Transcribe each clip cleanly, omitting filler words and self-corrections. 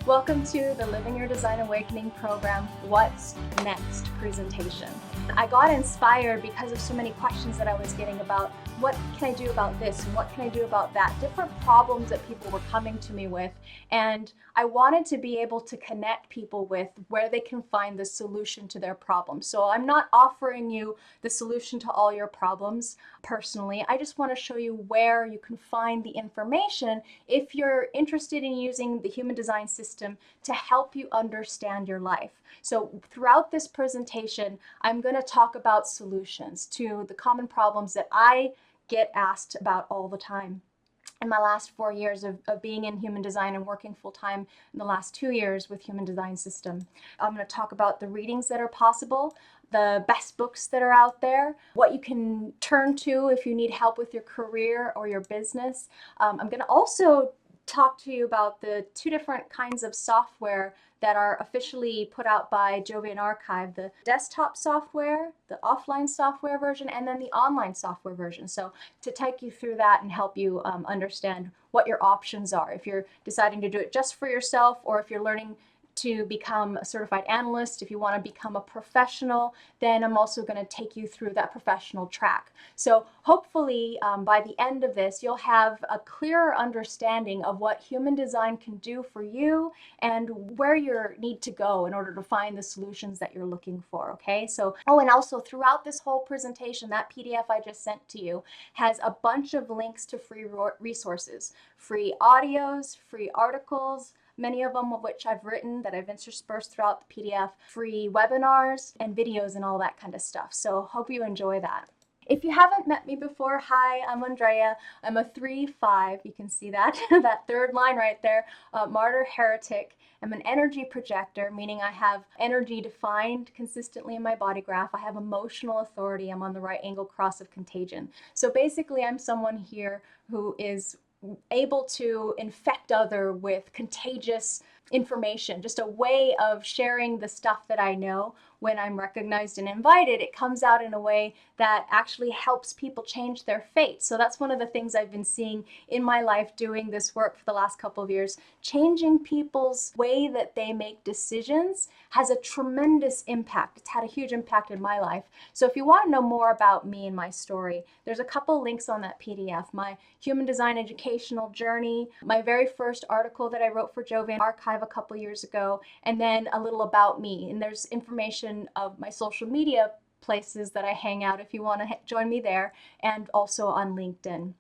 Welcome to the Living Your Design Awakening program, What's Next presentation. I got inspired because of so many questions that I was getting about what can I do about this and what can I do about that, different problems that people were coming to me with. And I wanted to be able to connect people with where they can find the solution to their problems. So I'm not offering you the solution to all your problems personally. I just want to show you where you can find the information if you're interested in using the human design system to help you understand your life. So throughout this presentation, I'm going to talk about solutions to the common problems that I get asked about all the time. In my last 4 years of being in human design and working full-time in the last 2 years with human design system. I'm going to talk about the readings that are possible, the best books that are out there, what you can turn to if you need help with your career or your business. I'm going to also talk to you about the two different kinds of software that are officially put out by Jovian Archive, the desktop software, the offline software version, and then the online software version. So to take you through that and help you understand what your options are, if you're deciding to do it just for yourself or if you're learning to become a certified analyst, if you want to become a professional, then I'm also going to take you through that professional track. So hopefully by the end of this, you'll have a clearer understanding of what human design can do for you and where you need to go in order to find the solutions that you're looking for, okay? So, and also throughout this whole presentation, that PDF I just sent to you has a bunch of links to free resources, free audios, free articles, many of them of which I've written that I've interspersed throughout the PDF, free webinars and videos and all that kind of stuff. So hope you enjoy that. If you haven't met me before, hi, I'm Andrea. I'm a 3-5, you can see that, that third line right there, martyr heretic. I'm an energy projector, meaning I have energy defined consistently in my body graph. I have emotional authority. I'm on the right angle cross of contagion. So basically I'm someone here who is able to infect other with contagious information, just a way of sharing the stuff that I know. When I'm recognized and invited, it comes out in a way that actually helps people change their fate. So that's one of the things I've been seeing in my life doing this work for the last couple of years. Changing people's way that they make decisions has a tremendous impact. It's had a huge impact in my life. So if you want to know more about me and my story, there's a couple links on that PDF. My human design educational journey, my very first article that I wrote for Jovian Archive a couple years ago, and then a little about me. And there's information of my social media places that I hang out if you want to join me there, and also on LinkedIn.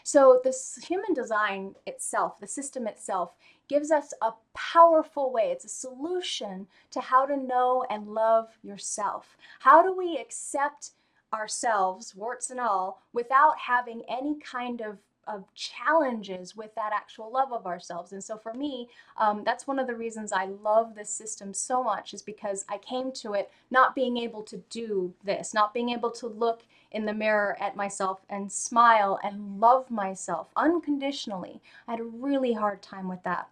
So this human design itself, the system itself, gives us a powerful way. It's a solution to how to know and love yourself. How do we accept ourselves, warts and all, without having any kind of challenges with that actual love of ourselves? And so for me, that's one of the reasons I love this system so much, is because I came to it not being able to do this, not being able to look in the mirror at myself and smile and love myself unconditionally. I had a really hard time with that.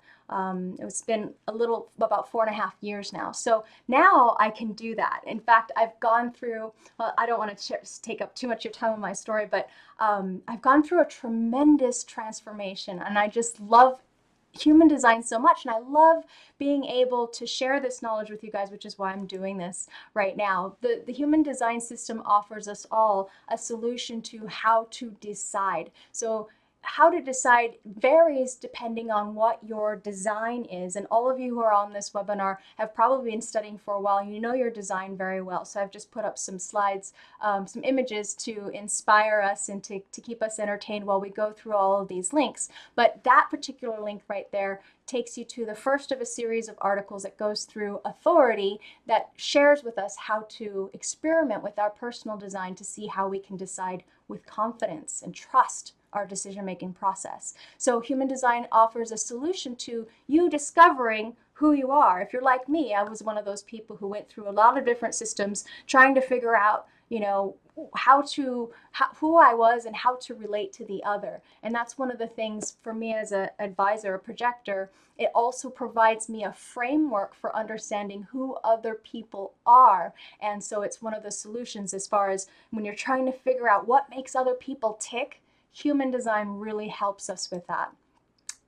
It's been about 4.5 years now. So now I can do that. In fact, I've gone through, well, I don't want to take up too much of your time on my story, but I've gone through a tremendous transformation, and I just love human design so much, and I love being able to share this knowledge with you guys, which is why I'm doing this right now. The human design system offers us all a solution to how to decide. So how to decide varies depending on what your design is. And all of you who are on this webinar have probably been studying for a while. You know your design very well. So I've just put up some slides, some images to inspire us and to keep us entertained while we go through all of these links. But that particular link right there takes you to the first of a series of articles that goes through authority that shares with us how to experiment with our personal design to see how we can decide with confidence and trust our decision-making process. So human design offers a solution to you discovering who you are. If you're like me, I was one of those people who went through a lot of different systems trying to figure out, who I was and how to relate to the other. And that's one of the things for me as an advisor, a projector. It also provides me a framework for understanding who other people are. And so it's one of the solutions as far as when you're trying to figure out what makes other people tick. Human design really helps us with that.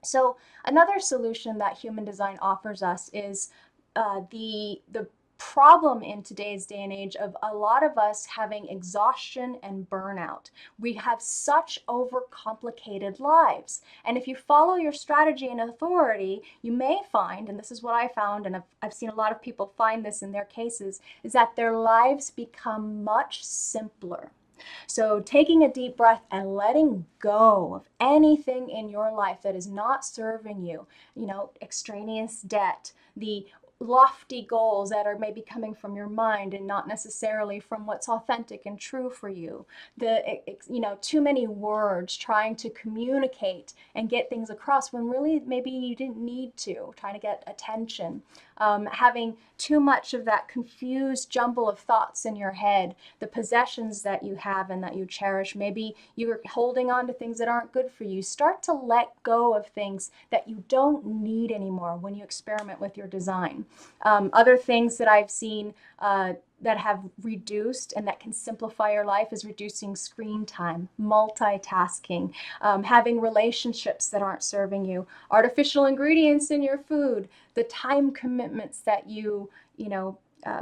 So another solution that human design offers us is the problem in today's day and age of a lot of us having exhaustion and burnout. We have such overcomplicated lives. And if you follow your strategy and authority, you may find, and this is what I found, and I've seen a lot of people find this in their cases, is that their lives become much simpler. So taking a deep breath and letting go of anything in your life that is not serving you, extraneous debt, the lofty goals that are maybe coming from your mind and not necessarily from what's authentic and true for you, too many words trying to communicate and get things across when really maybe you didn't need to, trying to get attention, having too much of that confused jumble of thoughts in your head, the possessions that you have and that you cherish. Maybe you're holding on to things that aren't good for you. Start to let go of things that you don't need anymore when you experiment with your design. Other things that I've seen that have reduced and that can simplify your life is reducing screen time, multitasking, having relationships that aren't serving you, artificial ingredients in your food, the time commitments that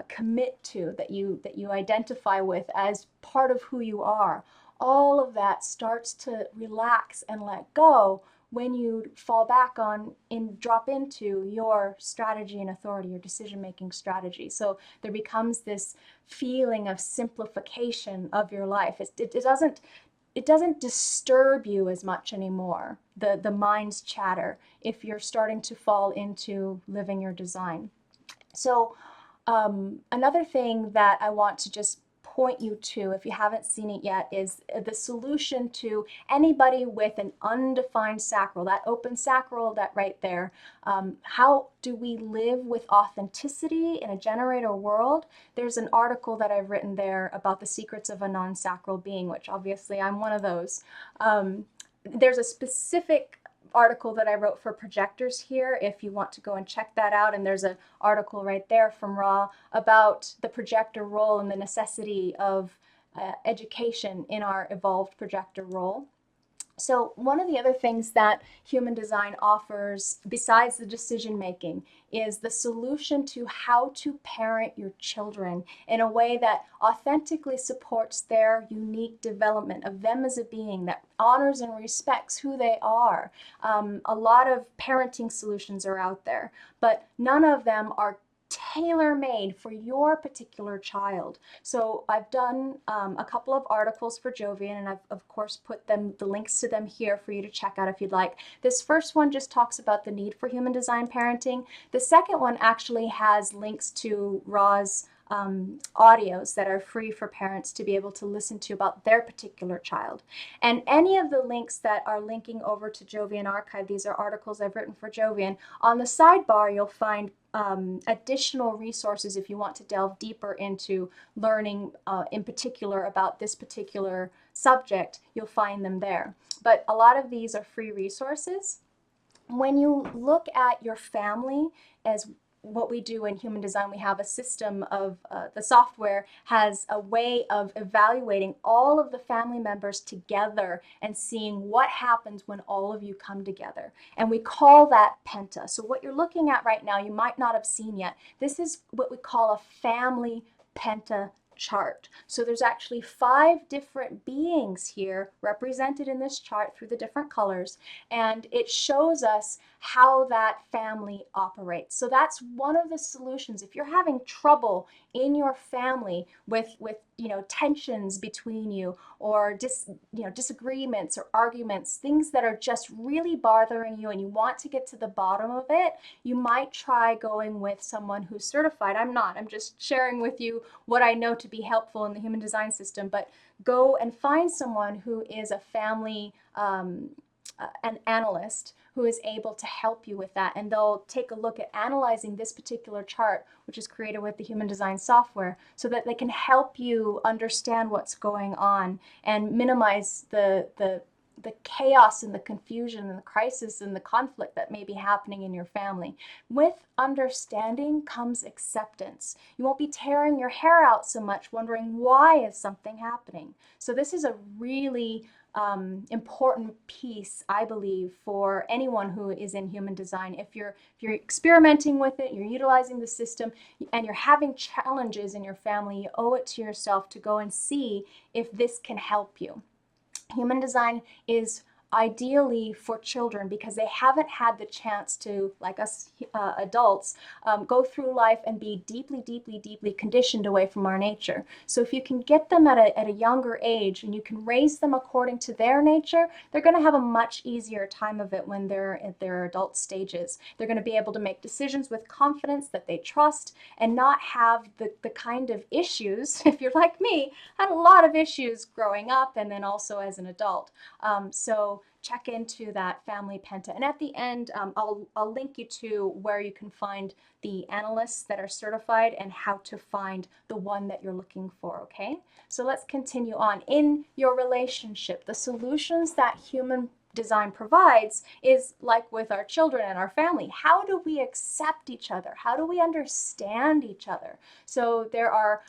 commit to, that you identify with as part of who you are. All of that starts to relax and let go when you fall back on and drop into your strategy and authority, your decision-making strategy. So there becomes this feeling of simplification of your life. It doesn't disturb you as much anymore, the mind's chatter, if you're starting to fall into living your design. So another thing that I want to just point you to, if you haven't seen it yet, is the solution to anybody with an undefined sacral, that open sacral, that right there. How do we live with authenticity in a generator world? There's an article that I've written there about the secrets of a non-sacral being, which obviously I'm one of those. There's a specific article that I wrote for projectors here if you want to go and check that out, and there's an article right there from Ra about the projector role and the necessity of education in our evolved projector role. So one of the other things that human design offers, besides the decision making, is the solution to how to parent your children in a way that authentically supports their unique development of them as a being, that honors and respects who they are. A lot of parenting solutions are out there, but none of them are tailor-made for your particular child. So I've done a couple of articles for Jovian, and I've of course put the links to them here for you to check out if you'd like. This first one just talks about the need for human design parenting. The second one actually has links to Ra's audios that are free for parents to be able to listen to about their particular child. And any of the links that are linking over to Jovian Archive, these are articles I've written for Jovian. On the sidebar, you'll find additional resources if you want to delve deeper into learning in particular about this particular subject. You'll find them there. But a lot of these are free resources. When you look at your family as what we do in human design, we have a system of the software has a way of evaluating all of the family members together and seeing what happens when all of you come together. And we call that Penta. So what you're looking at right now, you might not have seen yet. This is what we call a family Penta chart. So there's actually 5 different beings here represented in this chart through the different colors, and it shows us how that family operates. So that's one of the solutions. If you're having trouble in your family with tensions between you, or disagreements or arguments, things that are just really bothering you and you want to get to the bottom of it, you might try going with someone who's certified. I'm not. I'm just sharing with you what I know to be helpful in the human design system, but go and find someone who is a family an analyst who is able to help you with that, and they'll take a look at analyzing this particular chart, which is created with the human design software, so that they can help you understand what's going on and minimize the chaos and the confusion and the crisis and the conflict that may be happening in your family. With understanding comes acceptance. You won't be tearing your hair out so much wondering why is something happening. So this is a really important piece, I believe, for anyone who is in human design. If you're experimenting with it, you're utilizing the system, and you're having challenges in your family, you owe it to yourself to go and see if this can help you. Human design is ideally for children because they haven't had the chance to, like us adults, go through life and be deeply, deeply, deeply conditioned away from our nature. So if you can get them at a younger age and you can raise them according to their nature, they're going to have a much easier time of it when they're at their adult stages. They're going to be able to make decisions with confidence that they trust and not have the kind of issues, if you're like me, had a lot of issues growing up and then also as an adult. So check into that family penta. And at the end, I'll link you to where you can find the analysts that are certified and how to find the one that you're looking for, okay? So let's continue on. In your relationship, the solutions that human design provides is like with our children and our family. How do we accept each other? How do we understand each other? So there are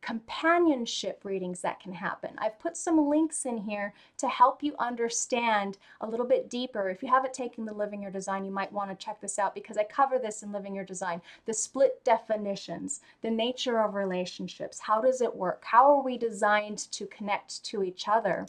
companionship readings that can happen. I've put some links in here to help you understand a little bit deeper. If you haven't taken the Living Your Design, you might want to check this out because I cover this in Living Your Design. The split definitions, the nature of relationships, how does it work? How are we designed to connect to each other?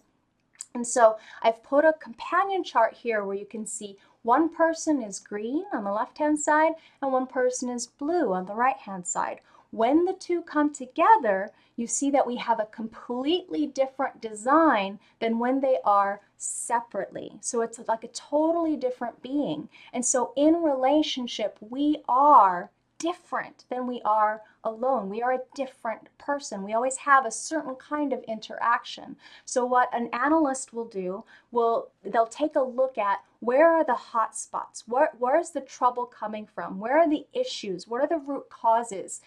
And so I've put a companion chart here where you can see one person is green on the left-hand side and one person is blue on the right-hand side. When the two come together, you see that we have a completely different design than when they are separately. So it's like a totally different being. And so in relationship, we are different than we are alone. We are a different person. We always have a certain kind of interaction. So what an analyst will do, they'll take a look at where are the hot spots? Where's the trouble coming from? Where are the issues? What are the root causes?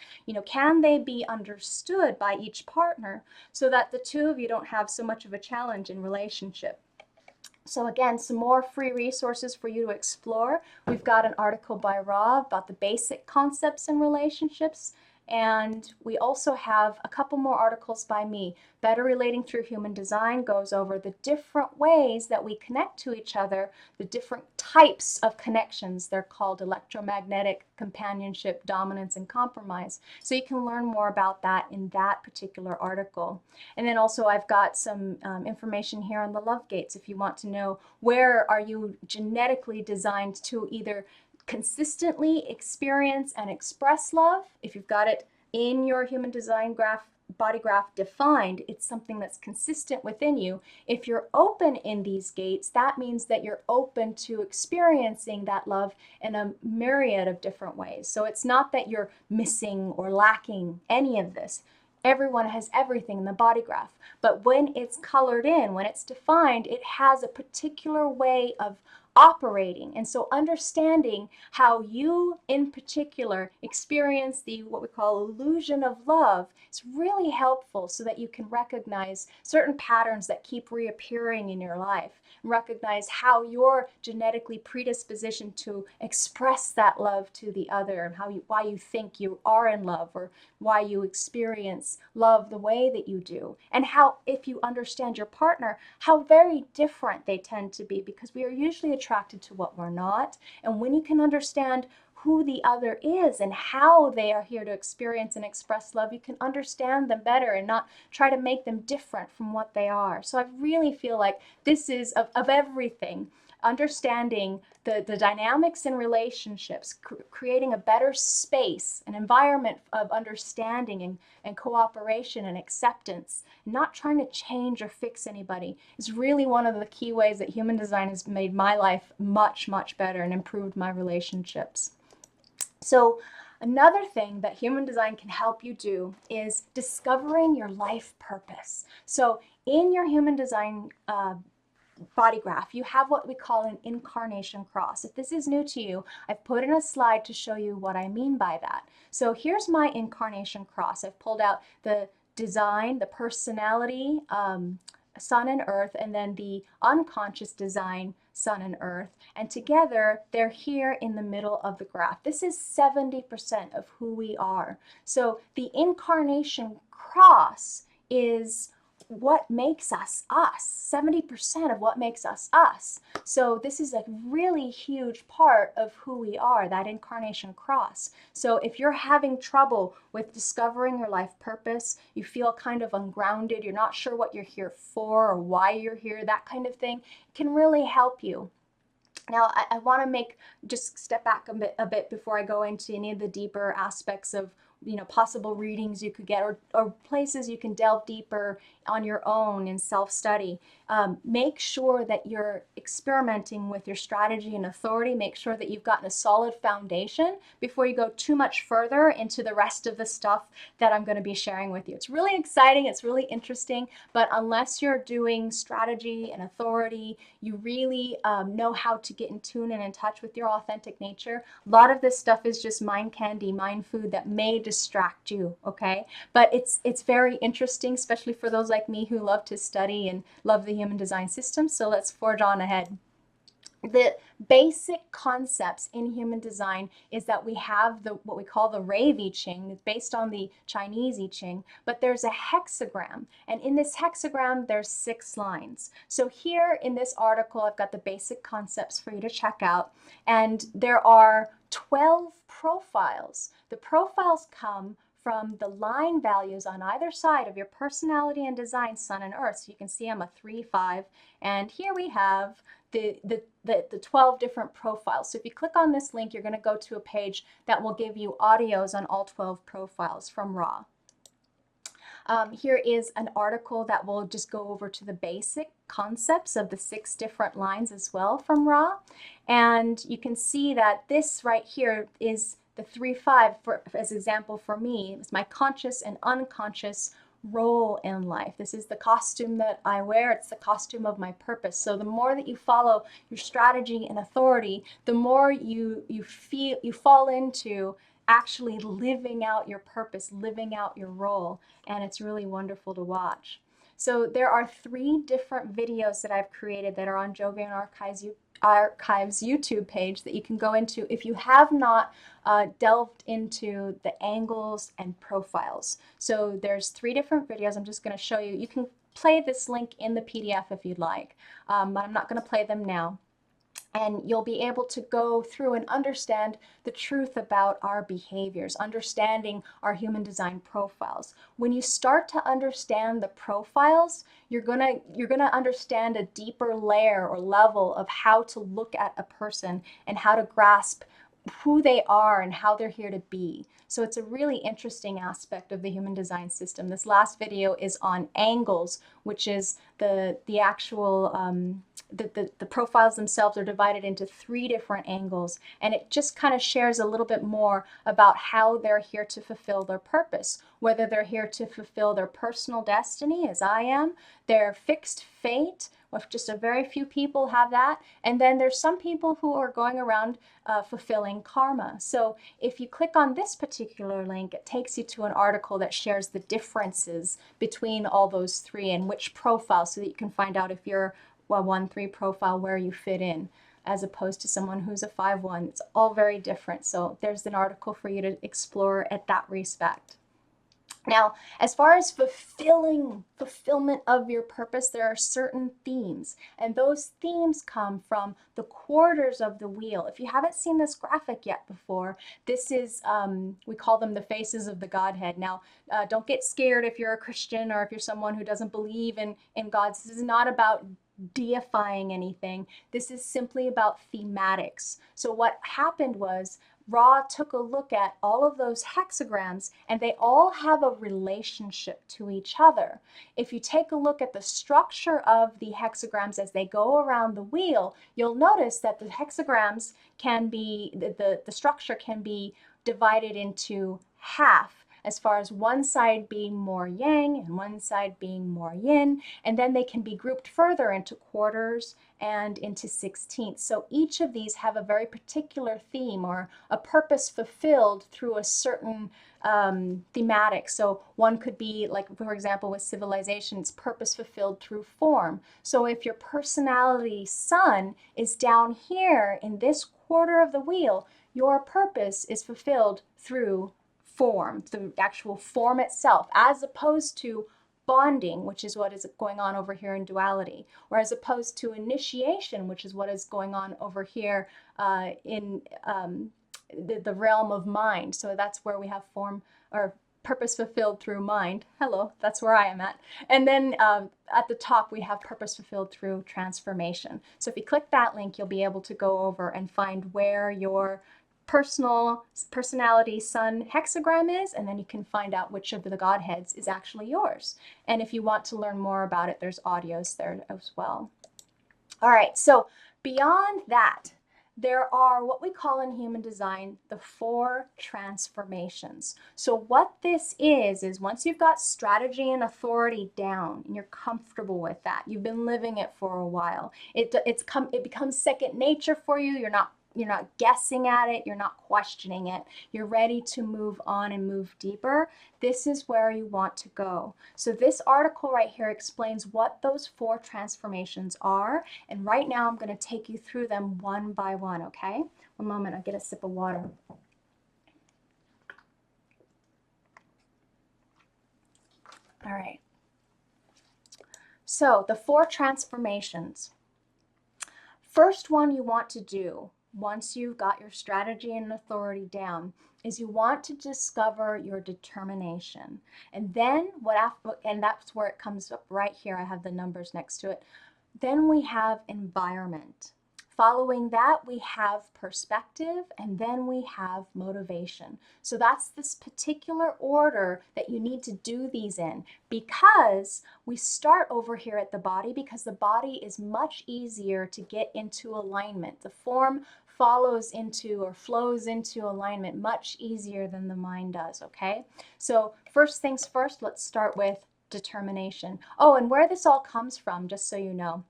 Can they be understood by each partner so that the two of you don't have so much of a challenge in relationship? So again, some more free resources for you to explore. We've got an article by Rob about the basic concepts in relationships. And we also have a couple more articles by me. Better Relating Through Human Design goes over the different ways that we connect to each other, the different types of connections. They're called electromagnetic, companionship, dominance, and compromise. So you can learn more about that in that particular article. And then also I've got some information here on the love gates if you want to know where are you genetically designed to either consistently experience and express love. If you've got it in your human design graph, body graph defined, it's something that's consistent within you. If you're open in these gates, that means that you're open to experiencing that love in a myriad of different ways. So it's not that you're missing or lacking any of this. Everyone has everything in the body graph, but when it's colored in, when it's defined, it has a particular way of operating. And so understanding how you in particular experience what we call illusion of love is really helpful so that you can recognize certain patterns that keep reappearing in your life, and recognize how you're genetically predispositioned to express that love to the other, and why you think you are in love, or why you experience love the way that you do, and how, if you understand your partner, how very different they tend to be, because we are usually attracted to what we're not. And when you can understand who the other is and how they are here to experience and express love, you can understand them better and not try to make them different from what they are. So I really feel like this is of everything. Understanding the dynamics in relationships, creating a better space, an environment of understanding and cooperation and acceptance, not trying to change or fix anybody, is really one of the key ways that human design has made my life much, much better and improved my relationships. So another thing that human design can help you do is discovering your life purpose. So in your human design body graph, you have what we call an incarnation cross. If this is new to you, I've put in a slide to show you what I mean by that. So here's my incarnation cross. I've pulled out the design, the personality, sun and earth, and then the unconscious design, sun and earth. And together, they're here in the middle of the graph. This is 70% of who we are. So the incarnation cross is what makes us us, 70% of what makes us us. So this is a really huge part of who we are, that incarnation cross. So if you're having trouble with discovering your life purpose, you feel kind of ungrounded, you're not sure what you're here for or why you're here, that kind of thing, it can really help you. Now, I want to just step back a bit before I go into any of the deeper aspects of possible readings you could get, or places you can delve deeper on your own in self-study. Make sure that you're experimenting with your strategy and authority. Make sure that you've gotten a solid foundation before you go too much further into the rest of the stuff that I'm going to be sharing with you. It's really exciting, it's really interesting, but unless you're doing strategy and authority, you really know how to get in tune and in touch with your authentic nature. A lot of this stuff is just mind candy, mind food that may distract you, okay? But it's very interesting, especially for those like me who love to study and love the human design system. So let's forge on ahead. The basic concepts in human design is that we have what we call the Rave I Ching. It's based on the Chinese I Ching, but there's a hexagram, and in this hexagram there's 6 lines. So here in this article I've got the basic concepts for you to check out, and there are 12 profiles. The profiles come from the line values on either side of your personality and design, Sun and Earth. So you can see I'm a 3-5, and here we have the 12 different profiles. So if you click on this link, you're going to go to a page that will give you audios on all 12 profiles from Ra. Here is an article that will just go over to the basic concepts of the 6 different lines as well from Ra. And you can see that this right here is the 3-5, as example for me. It's my conscious and unconscious role in life. This is the costume that I wear. It's the costume of my purpose. So the more that you follow your strategy and authority, the more you fall into actually living out your purpose, living out your role, and it's really wonderful to watch. So there are 3 different videos that I've created that are on Jovian Archives YouTube page that you can go into if you have not delved into the angles and profiles. So there's 3 different videos I'm just going to show you. You can play this link in the PDF if you'd like, but I'm not going to play them now. And you'll be able to go through and understand the truth about our behaviors, understanding our human design profiles. When you start to understand the profiles, you're gonna understand a deeper layer or level of how to look at a person and how to grasp who they are and how they're here to be. So it's a really interesting aspect of the human design system. This last video is on angles, which is the actual the profiles themselves are divided into 3 different angles, and it just kind of shares a little bit more about how they're here to fulfill their purpose, whether they're here to fulfill their personal destiny, as I am, their fixed fate, with just a very few people have that, and then there's some people who are going around fulfilling karma. So if you click on this particular link, it takes you to an article that shares the differences between all those 3 and which profile, so that you can find out if you're a 1-3 profile, where you fit in, as opposed to someone who's a 5-1. It's all very different. So there's an article for you to explore at that respect. Now, as far as fulfillment of your purpose, there are certain themes, and those themes come from the quarters of the wheel. If you haven't seen this graphic yet before, this is, we call them the faces of the Godhead. Now, don't get scared if you're a Christian or if you're someone who doesn't believe in God. This is not about deifying anything. This is simply about thematics. So what happened was Ra took a look at all of those hexagrams, and they all have a relationship to each other. If you take a look at the structure of the hexagrams as they go around the wheel, you'll notice that the hexagrams can be, the structure can be divided into half, as far as one side being more yang and one side being more yin, and then they can be grouped further into quarters and into 16ths. So each of these have a very particular theme or a purpose fulfilled through a certain thematic. So one could be, like, for example, with civilization, it's purpose fulfilled through form. So if your personality sun is down here in this quarter of the wheel, your purpose is fulfilled through form, the actual form itself, as opposed to bonding, which is what is going on over here in duality, or as opposed to initiation, which is what is going on over here in the realm of mind. So that's where we have form or purpose fulfilled through mind. Hello, that's where I am at. And then at the top, we have purpose fulfilled through transformation. So if you click that link, you'll be able to go over and find where your personality sun hexagram is, and then you can find out which of the Godheads is actually yours. And if you want to learn more about it, there's audios there as well. All right, so beyond that, there are what we call in human design the 4 transformations. So what this is once you've got strategy and authority down and you're comfortable with that, you've been living it for a while, it becomes second nature for you. You're not guessing at it. You're not questioning it. You're ready to move on and move deeper. This is where you want to go. So this article right here explains what those 4 transformations are. And right now I'm going to take you through them one by one, okay? One moment, I'll get a sip of water. All right. So the 4 transformations. First one you want to do once you've got your strategy and authority down is you want to discover your determination. And then and that's where it comes up right here. I have the numbers next to it. Then we have environment. Following that, we have perspective, and then we have motivation. So that's this particular order that you need to do these in, because we start over here at the body, because the body is much easier to get into alignment. The form follows into or flows into alignment much easier than the mind does, okay? So first things first, let's start with determination. Oh, and where this all comes from, just so you know.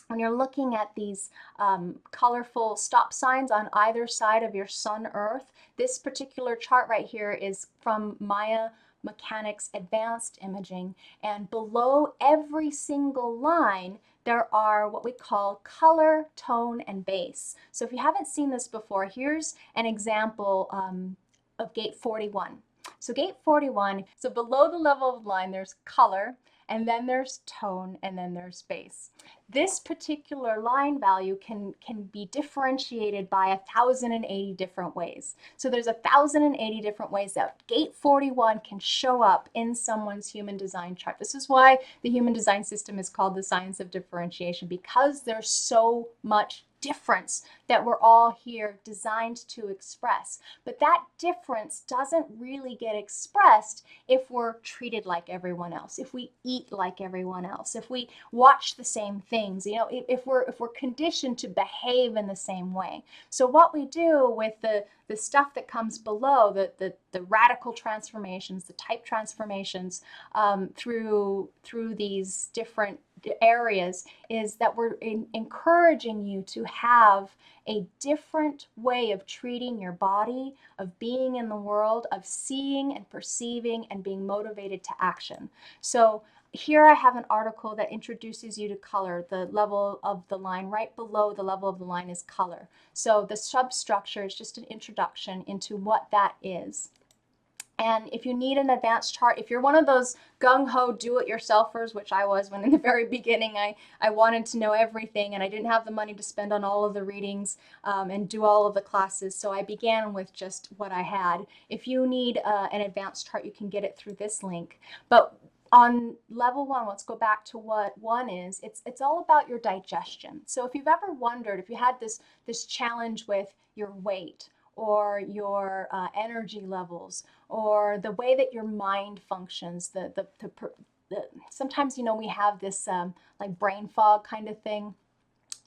When you're looking at these colorful stop signs on either side of your sun earth, this particular chart right here is from Maya Mechanics Advanced Imaging, and below every single line there are what we call color, tone, and base. So if you haven't seen this before, here's an example of gate 41. So gate 41, so below the level of the line there's color, and then there's tone, and then there's base. This particular line value can be differentiated by 1,080 different ways. So there's 1,080 different ways that gate 41 can show up in someone's human design chart. This is why the human design system is called the science of differentiation, because there's so much difference that we're all here designed to express. But that difference doesn't really get expressed if we're treated like everyone else, if we eat like everyone else, if we watch the same things, you know, if we're conditioned to behave in the same way. So what we do with the stuff that comes below, the radical transformations, the type transformations through these different areas, is that we're encouraging you to have a different way of treating your body, of being in the world, of seeing and perceiving and being motivated to action. So here I have an article that introduces you to color. The level of the line right below the level of the line is color. So the substructure is just an introduction into what that is. And if you need an advanced chart, if you're one of those gung-ho do-it-yourselfers, which I was when in the very beginning I wanted to know everything, and I didn't have the money to spend on all of the readings and do all of the classes, so I began with just what I had. If you need an advanced chart, you can get it through this link. But on level 1, let's go back to what 1 is. It's all about your digestion. So if you've ever wondered, if you had this challenge with your weight, or your energy levels, or the way that your mind functions, sometimes, you know, we have this like brain fog kind of thing.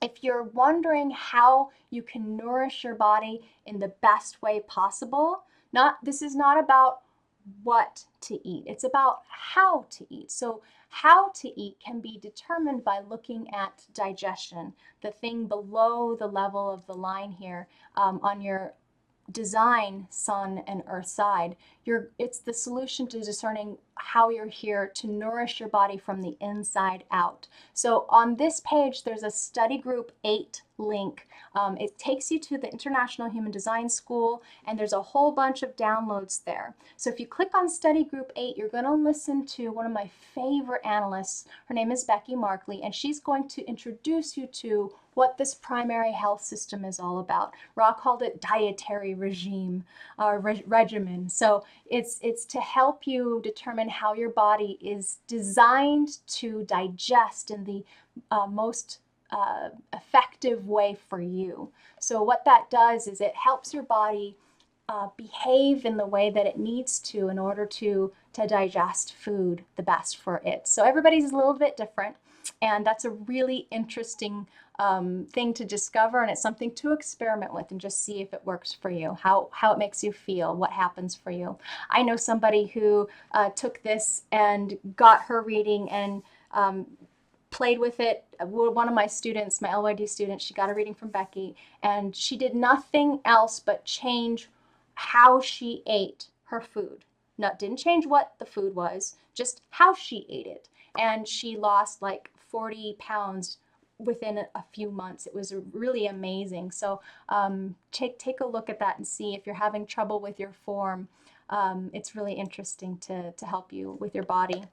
If you're wondering how you can nourish your body in the best way possible, this is not about what to eat, it's about how to eat. So how to eat can be determined by looking at digestion, the thing below the level of the line here on your design sun and earth side. It's the solution to discerning how you're here to nourish your body from the inside out. So on this page, there's a study group 8 link. It takes you to the International Human Design School, and there's a whole bunch of downloads there. So if you click on study group 8, you're going to listen to one of my favorite analysts. Her name is Becky Markley, and she's going to introduce you to what this primary health system is all about. Ra called it dietary regime or regimen. So it's to help you determine how your body is designed to digest in the most effective way for you. So what that does is it helps your body behave in the way that it needs to in order to digest food the best for it. So everybody's a little bit different, and that's a really interesting thing to discover, and it's something to experiment with and just see if it works for you, how it makes you feel, what happens for you. I know somebody who took this and got her reading and played with it. One of my students, my LYD student, she got a reading from Becky, and she did nothing else but change how she ate her food. Didn't change what the food was, just how she ate it. And she lost like 40 pounds within a few months. It was really amazing. So take a look at that and see if you're having trouble with your form. It's really interesting to help you with your body.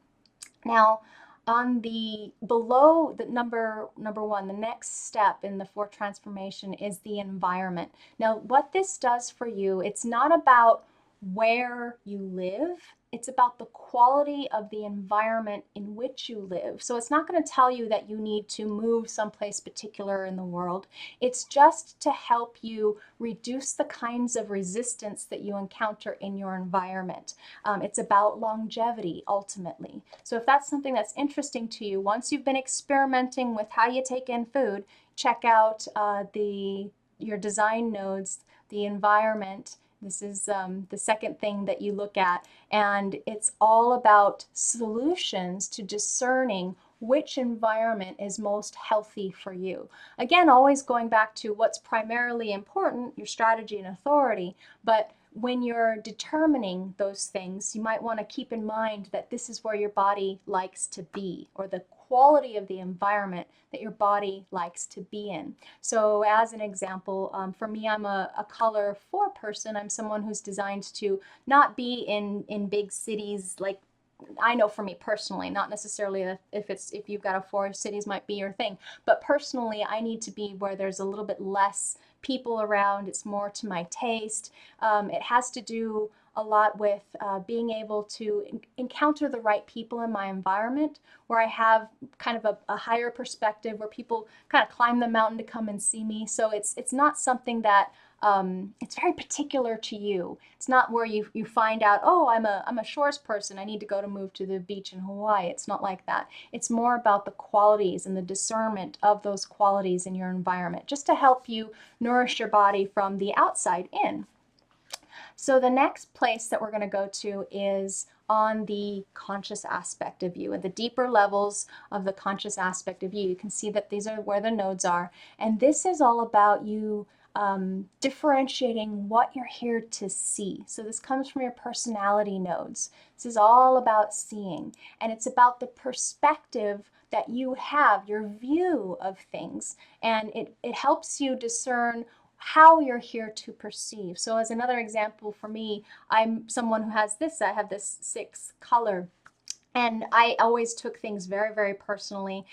Now, on the below the number 1, the next step in the 4 transformation is the environment. Now, what this does for you, it's not about where you live, it's about the quality of the environment in which you live. So it's not going to tell you that you need to move someplace particular in the world. It's just to help you reduce the kinds of resistance that you encounter in your environment. It's about longevity, ultimately. So if that's something that's interesting to you, once you've been experimenting with how you take in food, check out your design nodes, the environment. This is the second thing that you look at, and it's all about solutions to discerning which environment is most healthy for you. Again, always going back to what's primarily important, your strategy and authority, but when you're determining those things, you might want to keep in mind that this is where your body likes to be, or the quality of the environment that your body likes to be in. So as an example, for me, I'm a color 4 person. I'm someone who's designed to not be in big cities. Like, I know for me personally, not necessarily if you've got a 4, cities might be your thing, but personally, I need to be where there's a little bit less people around. It's more to my taste. It has to do a lot with being able to encounter the right people in my environment, where I have kind of a higher perspective, where people kind of climb the mountain to come and see me. So it's not something that it's very particular to you. It's not where you find out, oh, I'm a shores person, I need to move to the beach in Hawaii. It's not like that. It's more about the qualities and the discernment of those qualities in your environment, just to help you nourish your body from the outside in. So the next place that we're going to go to is on the conscious aspect of you, and the deeper levels of the conscious aspect of you. You can see that these are where the nodes are, and this is all about you differentiating what you're here to see. So this comes from your personality nodes. This is all about seeing, and it's about the perspective that you have, your view of things, and it helps you discern how you're here to perceive. So as another example for me, I'm someone who has this, I have this 6 color. And I always took things very, very personally.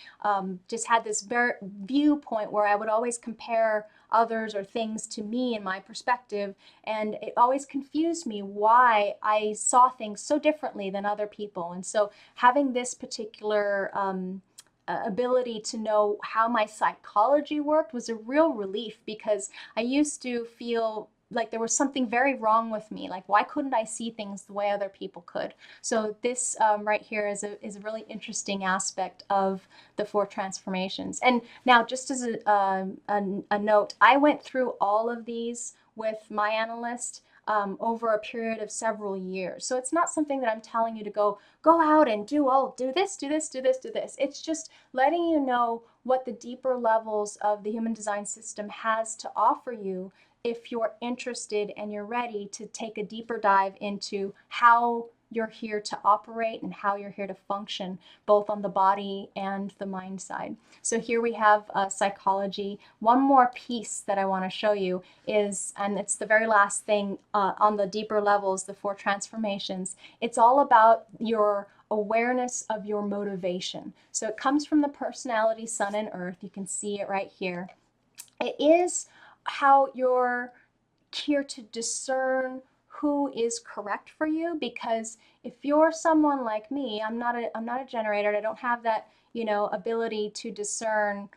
Just had this very viewpoint where I would always compare others or things to me and my perspective. And it always confused me why I saw things so differently than other people. And so having this particular ability to know how my psychology worked was a real relief, because I used to feel like there was something very wrong with me. Like, why couldn't I see things the way other people could? So this right here is a really interesting aspect of the 4 transformations. And now, just as a note, I went through all of these with my analyst over a period of several years. So it's not something that I'm telling you to go out and do this, do this, do this, do this. It's just letting you know what the deeper levels of the human design system has to offer you, if you're interested and you're ready to take a deeper dive into how you're here to operate and how you're here to function, both on the body and the mind side. So here we have psychology. One more piece that I want to show you is, and it's the very last thing on the deeper levels, the 4 transformations. It's all about your awareness of your motivation. So it comes from the personality, sun and earth. You can see it right here. It is how you're here to discern who is correct for you, because if you're someone like me, I'm not a generator. I don't have that, ability to discern,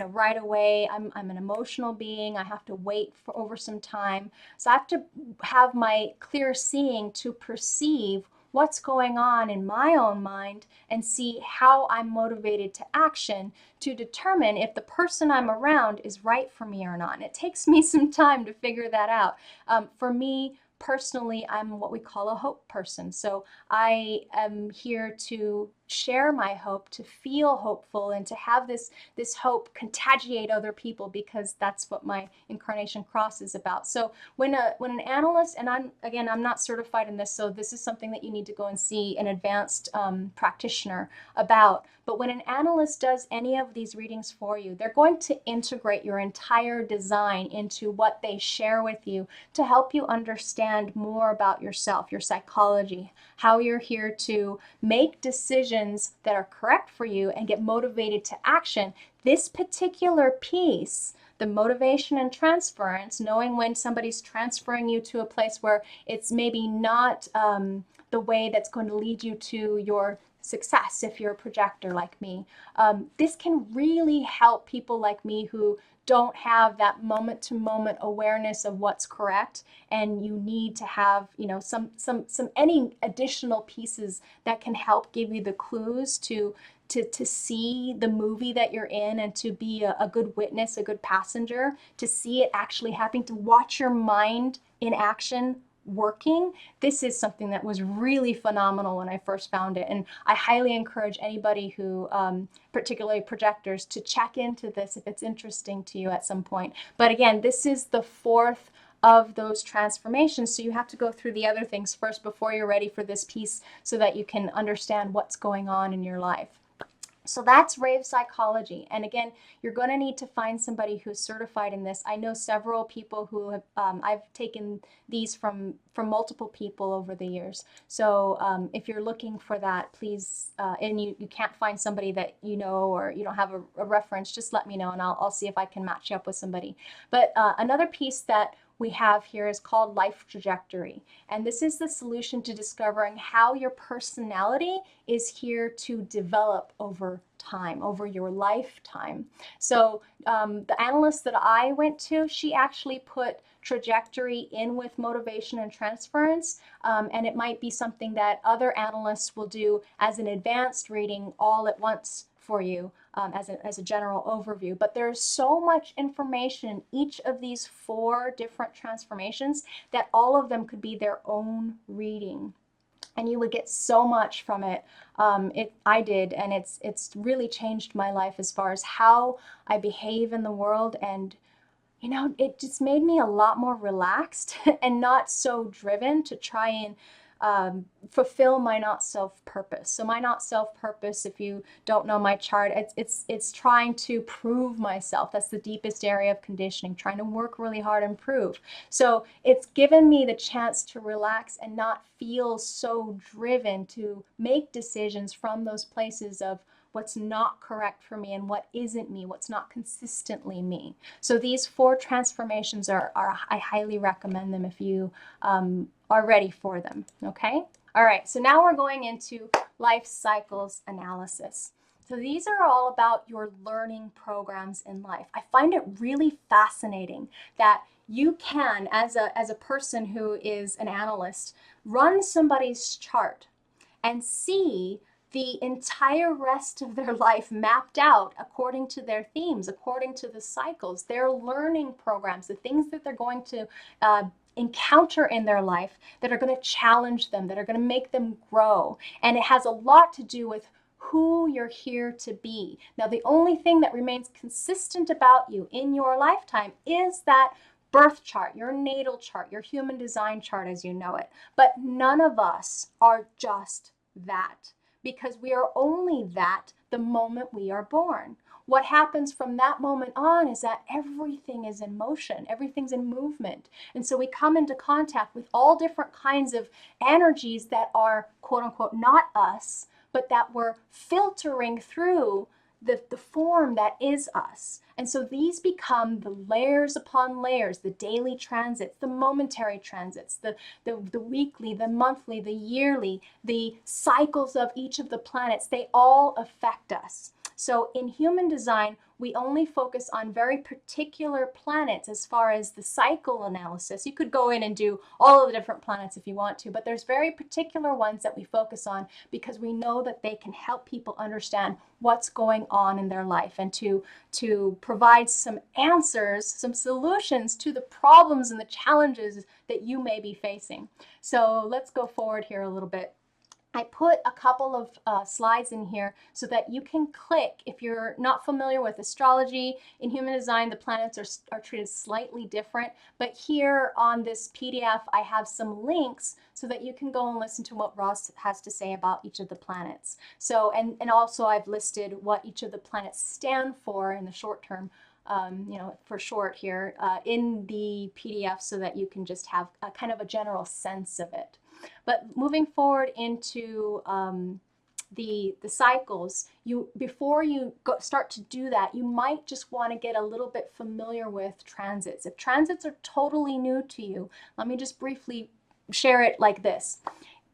right away. I'm an emotional being. I have to wait for over some time. So I have to have my clear seeing to perceive what's going on in my own mind and see how I'm motivated to action to determine if the person I'm around is right for me or not. And it takes me some time to figure that out. For me, personally, I'm what we call a hope person. So I am here to share my hope, to feel hopeful, and to have this hope contagiate other people, because that's what my incarnation cross is about. So when an analyst, and I'm not certified in this, so this is something that you need to go and see an advanced practitioner about. But when an analyst does any of these readings for you, they're going to integrate your entire design into what they share with you to help you understand more about yourself, your psychology, how you're here to make decisions that are correct for you and get motivated to action. This particular piece, the motivation and transference, knowing when somebody's transferring you to a place where it's maybe not the way that's going to lead you to your success, if you're a projector like me. This can really help people like me who don't have that moment-to-moment awareness of what's correct, and you need to have, some any additional pieces that can help give you the clues to see the movie that you're in, and to be a good witness, a good passenger, to see it actually happening, to watch your mind in action working. This is something that was really phenomenal when I first found it, and I highly encourage anybody who, particularly projectors, to check into this if it's interesting to you at some point. But again, this is the 4th of those transformations, so you have to go through the other things first before you're ready for this piece, so that you can understand what's going on in your life. So that's rave psychology. And again, you're going to need to find somebody who's certified in this. I know several people who have, I've taken these from multiple people over the years. So if you're looking for that, please, and you can't find somebody that you know, or you don't have a reference, just let me know and I'll see if I can match you up with somebody. But another piece that we have here is called life trajectory. And this is the solution to discovering how your personality is here to develop over time, over your lifetime. So the analyst that I went to, she actually put trajectory in with motivation and transference. And it might be something that other analysts will do as an advanced reading all at once for you, as a general overview. But there's so much information in each of these 4 different transformations that all of them could be their own reading, and you would get so much from it. I did, and it's really changed my life as far as how I behave in the world. And it just made me a lot more relaxed and not so driven to try and fulfill my not self purpose. So my not self purpose, if you don't know my chart, it's trying to prove myself. That's the deepest area of conditioning, trying to work really hard and prove. So it's given me the chance to relax and not feel so driven to make decisions from those places of what's not correct for me and what isn't me, what's not consistently me. So these 4 transformations are I highly recommend them if you are ready for them, okay? All right, so now we're going into life cycles analysis. So these are all about your learning programs in life. I find it really fascinating that you can, as a person who is an analyst, run somebody's chart and see the entire rest of their life mapped out according to their themes, according to the cycles, their learning programs, the things that they're going to encounter in their life that are going to challenge them, that are going to make them grow. And it has a lot to do with who you're here to be. Now, the only thing that remains consistent about you in your lifetime is that birth chart, your natal chart, your human design chart as you know it. But none of us are just that, because we are only that the moment we are born. What happens from that moment on is that everything is in motion, everything's in movement. And so we come into contact with all different kinds of energies that are quote unquote not us, but that we're filtering through the form that is us. And so these become the layers upon layers, the daily transits, the momentary transits, the weekly, the monthly, the yearly, the cycles of each of the planets. They all affect us. So in human design, we only focus on very particular planets as far as the cycle analysis. You could go in and do all of the different planets if you want to, but there's very particular ones that we focus on because we know that they can help people understand what's going on in their life and to provide some answers, some solutions to the problems and the challenges that you may be facing. So let's go forward here a little bit. I put a couple of slides in here so that you can click. If you're not familiar with astrology, in human design, the planets are treated slightly different. But here on this PDF, I have some links so that you can go and listen to what Ross has to say about each of the planets. So, and also I've listed what each of the planets stand for in the short term, for short here, in the PDF so that you can just have a kind of a general sense of it. But moving forward into the cycles, before you start to do that, you might just want to get a little bit familiar with transits. If transits are totally new to you, let me just briefly share it like this.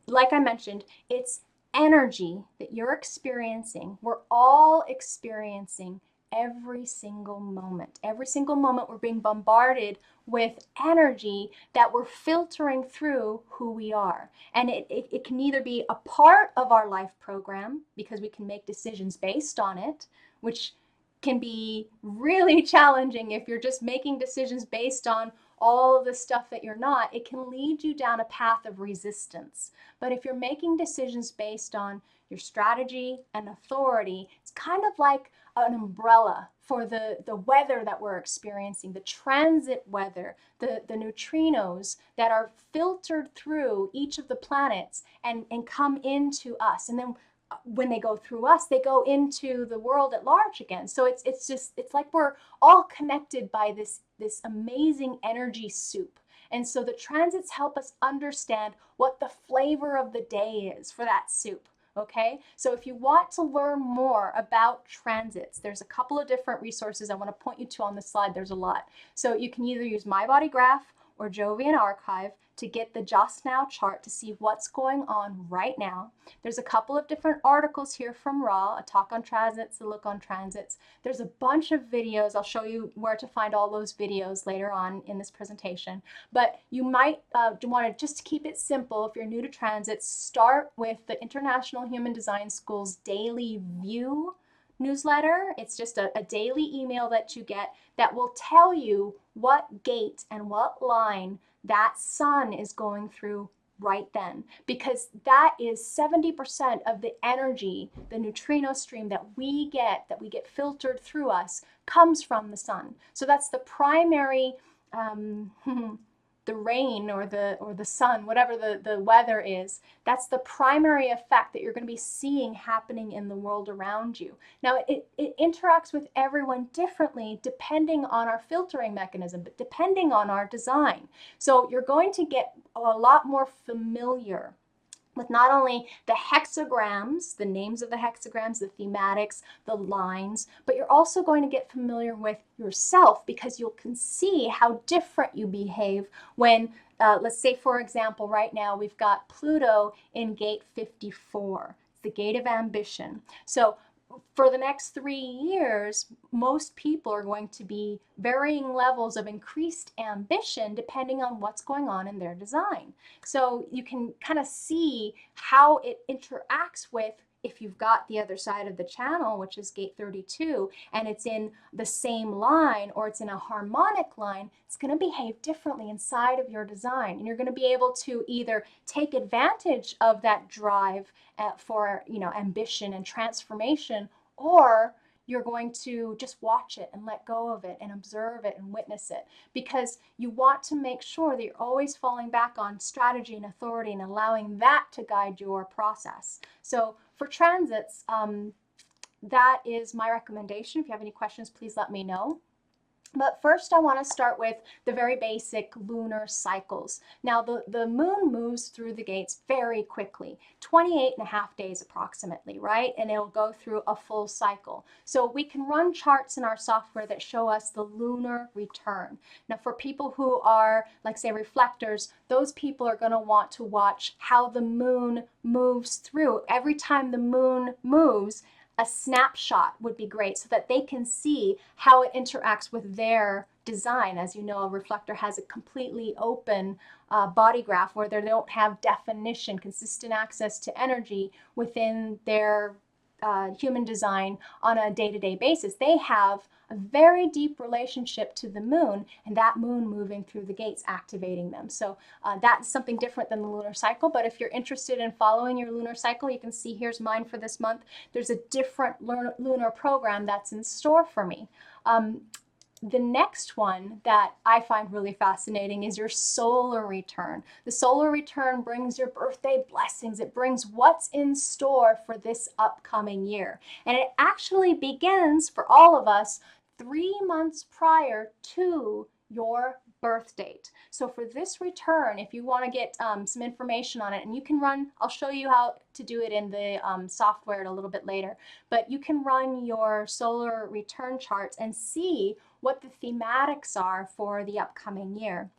Like I mentioned, it's energy that you're experiencing. We're all experiencing every single moment. Every single moment we're being bombarded with energy that we're filtering through who we are. And it can either be a part of our life program because we can make decisions based on it, which can be really challenging if you're just making decisions based on all of the stuff that you're not. It can lead you down a path of resistance. But if you're making decisions based on your strategy and authority, it's kind of like an umbrella for the weather that we're experiencing, the transit weather, the neutrinos that are filtered through each of the planets and come into us. And then when they go through us, they go into the world at large again. So it's like we're all connected by this amazing energy soup. And so the transits help us understand what the flavor of the day is for that soup. Okay, so if you want to learn more about transits, there's a couple of different resources I want to point you to on the slide. There's a lot. So you can either use My Body Graph or Jovian Archive to get the just now chart to see what's going on right now. There's a couple of different articles here from Ra, a talk on transits, a look on transits. There's a bunch of videos. I'll show you where to find all those videos later on in this presentation. But you might want to, just to keep it simple, if you're new to transits, start with the International Human Design School's Daily View newsletter. It's just a daily email that you get that will tell you what gate and what line that sun is going through right then, because that is 70% of the energy, the neutrino stream that we get filtered through us, comes from the sun. So that's the primary the rain or the sun, whatever the weather is, that's the primary effect that you're going to be seeing happening in the world around you. Now, it interacts with everyone differently depending on our filtering mechanism, but depending on our design. So you're going to get a lot more familiar with not only the hexagrams, the names of the hexagrams, the thematics, the lines, but you're also going to get familiar with yourself, because you can see how different you behave when, let's say, for example, right now we've got Pluto in gate 54. It's the gate of ambition. So for the next 3 years, most people are going to be varying levels of increased ambition depending on what's going on in their design. So you can kind of see how it interacts with, if you've got the other side of the channel, which is gate 32, and it's in the same line or it's in a harmonic line, it's going to behave differently inside of your design. And you're going to be able to either take advantage of that drive for ambition and transformation, or you're going to just watch it and let go of it and observe it and witness it, because you want to make sure that you're always falling back on strategy and authority and allowing that to guide your process. So for transits, that is my recommendation. If you have any questions, please let me know. But first, I want to start with the very basic lunar cycles. Now, the moon moves through the gates very quickly, 28 and a half days approximately, right? And it'll go through a full cycle. So we can run charts in our software that show us the lunar return. Now, for people who are, like, say, reflectors, those people are going to want to watch how the moon moves through. Every time the moon moves, a snapshot would be great so that they can see how it interacts with their design. As you know, a reflector has a completely open body graph where they don't have definition, consistent access to energy within their human design on a day-to-day basis. They have a very deep relationship to the moon, and that moon moving through the gates activating them. So that's something different than the lunar cycle. But if you're interested in following your lunar cycle, you can see here's mine for this month. There's a different lunar program that's in store for me. The next one that I find really fascinating is your solar return. The solar return brings your birthday blessings. It brings what's in store for this upcoming year. And it actually begins for all of us 3 months prior to your birth date. So for this return, if you want to get some information on it, and you can run, I'll show you how to do it in the software a little bit later, but you can run your solar return charts and see what the thematics are for the upcoming year.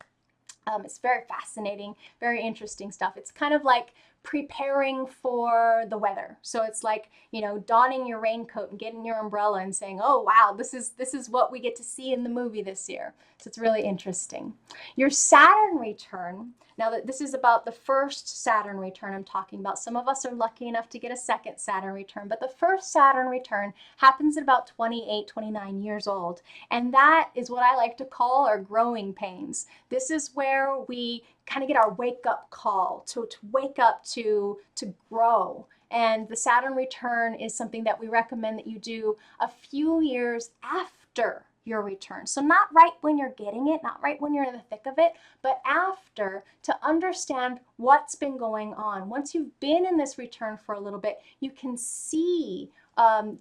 It's very fascinating, very interesting stuff. It's kind of like preparing for the weather. So it's like, you know, donning your raincoat and getting your umbrella and saying, oh wow, this is what we get to see in the movie this year. So it's really interesting. Your Saturn return, now that this is about the first Saturn return I'm talking about. Some of us are lucky enough to get a second Saturn return, but the first Saturn return happens at about 28, 29 years old. And that is what I like to call our growing pains. This is where we kind of get our wake up call to wake up to grow. And the Saturn return is something that we recommend that you do a few years after your return. So not right when you're getting it, not right when you're in the thick of it, but after, to understand what's been going on. Once you've been in this return for a little bit, you can see,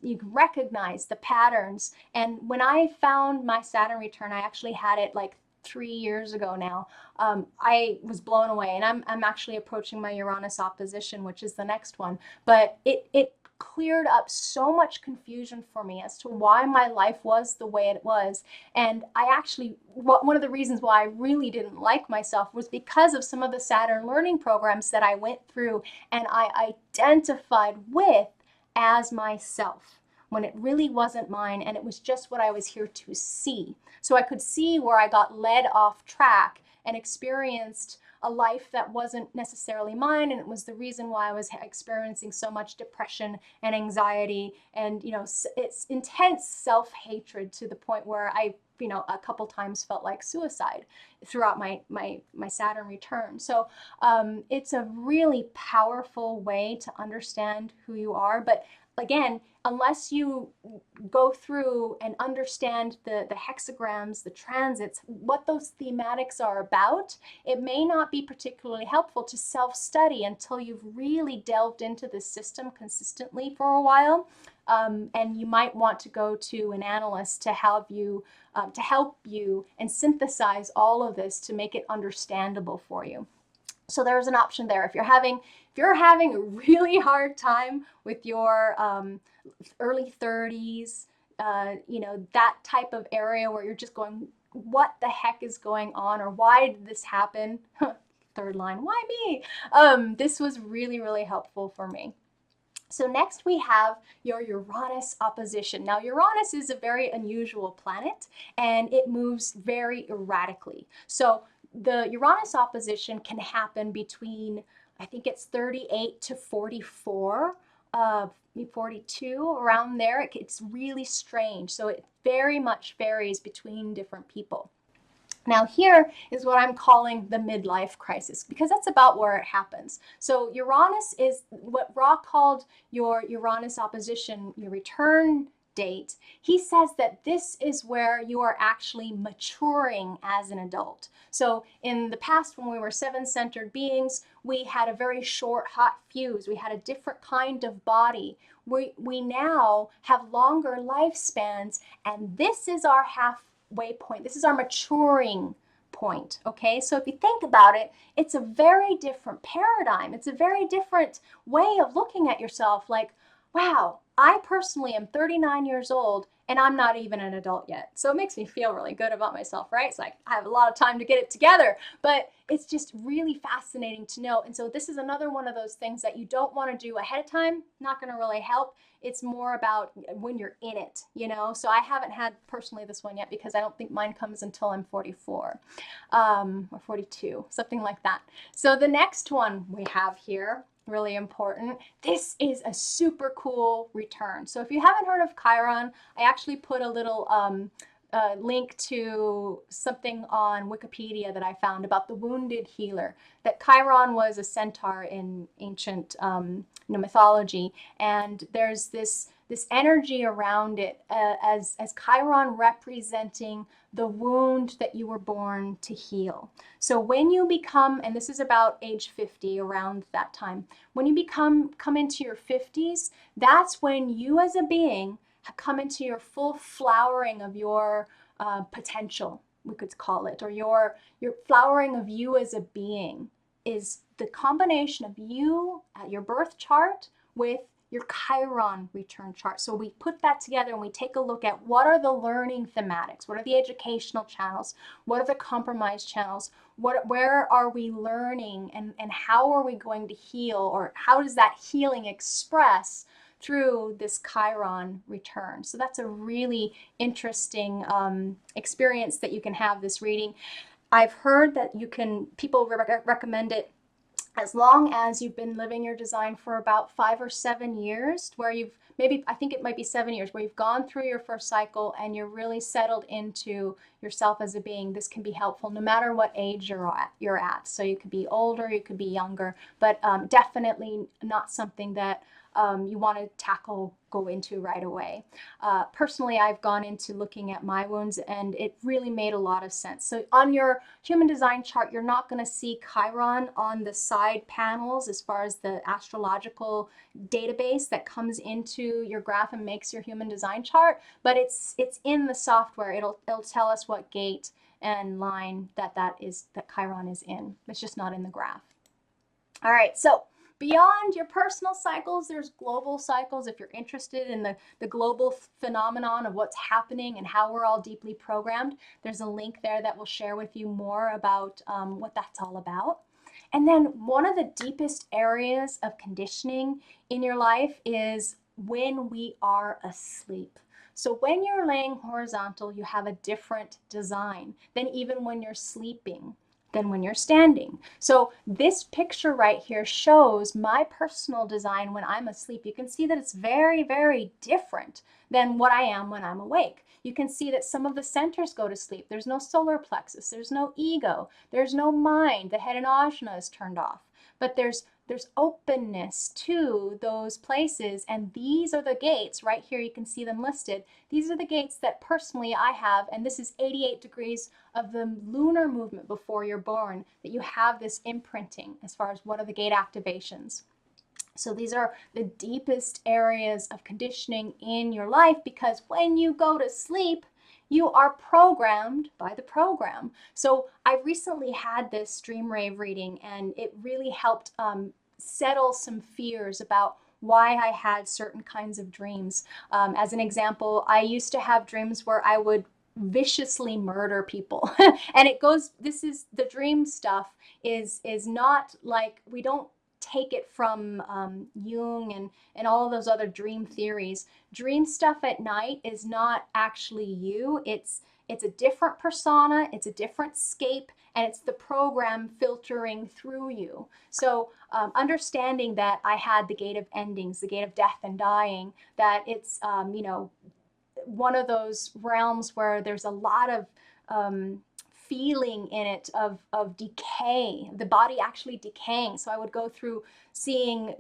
you can recognize the patterns. And when I found my Saturn return, I actually had it like 3 years ago now. I was blown away, and I'm actually approaching my Uranus opposition, which is the next one. But it cleared up so much confusion for me as to why my life was the way it was. And I actually, one of the reasons why I really didn't like myself was because of some of the Saturn learning programs that I went through and I identified with as myself, when it really wasn't mine, and it was just what I was here to see. So I could see where I got led off track and experienced a life that wasn't necessarily mine, and it was the reason why I was experiencing so much depression and anxiety and, you know, it's intense self-hatred to the point where I, you know, a couple times felt like suicide throughout my Saturn return. So it's a really powerful way to understand who you are. But again, unless you go through and understand the hexagrams, the transits, what those thematics are about, it may not be particularly helpful to self-study until you've really delved into the system consistently for a while. And you might want to go to an analyst to help you and synthesize all of this to make it understandable for you. So there's an option there. If you're having a really hard time with your early 30s, you know, that type of area where you're just going, what the heck is going on, or why did this happen? Third line, why me? This was really, really helpful for me. So next we have your Uranus opposition. Now Uranus is a very unusual planet, and it moves very erratically. So the Uranus opposition can happen between, I think it's 38 to 44, 42, around there. It's really strange. So it very much varies between different people. Now here is what I'm calling the midlife crisis, because that's about where it happens. So Uranus is what Ra called your Uranus opposition, your return date, he says that this is where you are actually maturing as an adult. So in the past, when we were seven-centered beings, we had a very short, hot fuse. We had a different kind of body. We now have longer lifespans, and this is our halfway point. This is our maturing point, okay? So if you think about it, it's a very different paradigm. It's a very different way of looking at yourself. Like, wow, I personally am 39 years old and I'm not even an adult yet. So it makes me feel really good about myself, right? It's like I have a lot of time to get it together, but it's just really fascinating to know. And so this is another one of those things that you don't want to do ahead of time. Not going to really help. It's more about when you're in it, you know? So I haven't had personally this one yet because I don't think mine comes until I'm 44 or 42, something like that. So the next one we have here, really important. This is a super cool return. So if you haven't heard of Chiron, I actually put a little link to something on Wikipedia that I found about the wounded healer. That Chiron was a centaur in ancient mythology, and there's this energy around it as Chiron representing the wound that you were born to heal. So when you become, and this is about age 50, around that time, when you come into your 50s, that's when you as a being have come into your full flowering of your potential, we could call it, or your flowering of you as a being is the combination of you at your birth chart with your Chiron return chart. So we put that together and we take a look at what are the learning thematics, what are the educational channels, what are the compromise channels, where are we learning, and how are we going to heal, or how does that healing express through this Chiron return. So that's a really interesting experience that you can have this reading. I've heard that people recommend it as long as you've been living your design for about 5 or 7 years, where you've I think it might be 7 years, where you've gone through your first cycle and you're really settled into yourself as a being. This can be helpful no matter what age you're at. So you could be older, you could be younger, but definitely not something that you want to go into right away. Personally, I've gone into looking at my wounds and it really made a lot of sense. So on your human design chart, you're not going to see Chiron on the side panels as far as the astrological database that comes into your graph and makes your human design chart, but it's in the software. It'll tell us what gate and line that Chiron is in. It's just not in the graph. All right, so beyond your personal cycles, there's global cycles. If you're interested in the global phenomenon of what's happening and how we're all deeply programmed, there's a link there that will share with you more about what that's all about. And then one of the deepest areas of conditioning in your life is when we are asleep. So when you're laying horizontal, you have a different design than even when you're sleeping, than when you're standing. So this picture right here shows my personal design when I'm asleep. You can see that it's very, very different than what I am when I'm awake. You can see that some of the centers go to sleep. There's no solar plexus, there's no ego, there's no mind. The head and ajna is turned off. But there's openness to those places, and these are the gates right here. You can see them listed. These are the gates that personally I have, and this is 88 degrees of the lunar movement before you're born, that you have this imprinting as far as what are the gate activations. So these are the deepest areas of conditioning in your life, because when you go to sleep, you are programmed by the program. So I recently had this dream rave reading, and it really helped settle some fears about why I had certain kinds of dreams. As an example, I used to have dreams where I would viciously murder people. And the dream stuff is not like, we don't take it from Jung and all of those other dream theories. Dream stuff at night is not actually you. It's a different persona, it's a different scape, and it's the program filtering through you. So understanding that I had the gate of endings, the gate of death and dying, that it's one of those realms where there's a lot of feeling in it of decay, the body actually decaying. So I would go through seeing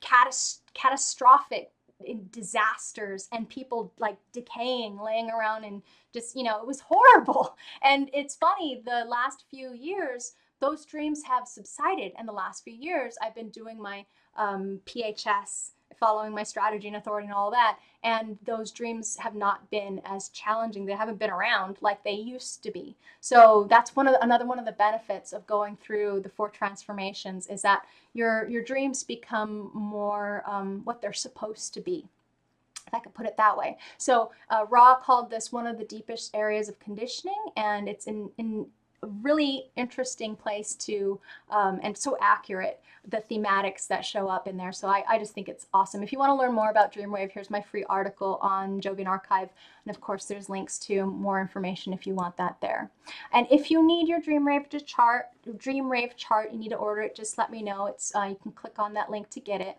catastrophic in disasters and people like decaying, laying around, and just, it was horrible. And it's funny, the last few years, those dreams have subsided. And the last few years, I've been doing my PHS, following my strategy and authority and all that. And those dreams have not been as challenging. They haven't been around like they used to be. So that's another one of the benefits of going through the 4 transformations, is that your dreams become more what they're supposed to be, if I could put it that way. So Ra called this one of the deepest areas of conditioning, and it's in a really interesting place to, and so accurate, the thematics that show up in there. So I just think it's awesome. If you want to learn more about Dreamwave, here's my free article on Jovian Archive. And of course, there's links to more information if you want that there. And if you need your Dreamwave chart, you need to order it, just let me know. It's you can click on that link to get it.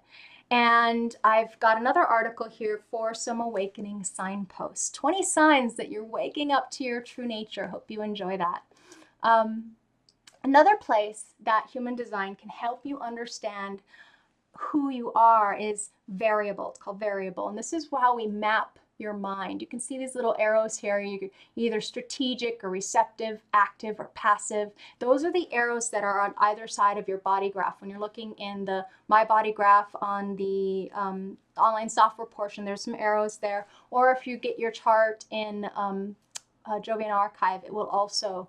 And I've got another article here for some awakening signposts. 20 signs that you're waking up to your true nature. Hope you enjoy that. Another place that human design can help you understand who you are is variable. It's called variable. And this is how we map your mind. You can see these little arrows here. You're either strategic or receptive, active or passive. Those are the arrows that are on either side of your body graph. When you're looking in the My Body Graph on the online software portion, there's some arrows there. Or if you get your chart in Jovian Archive, it will also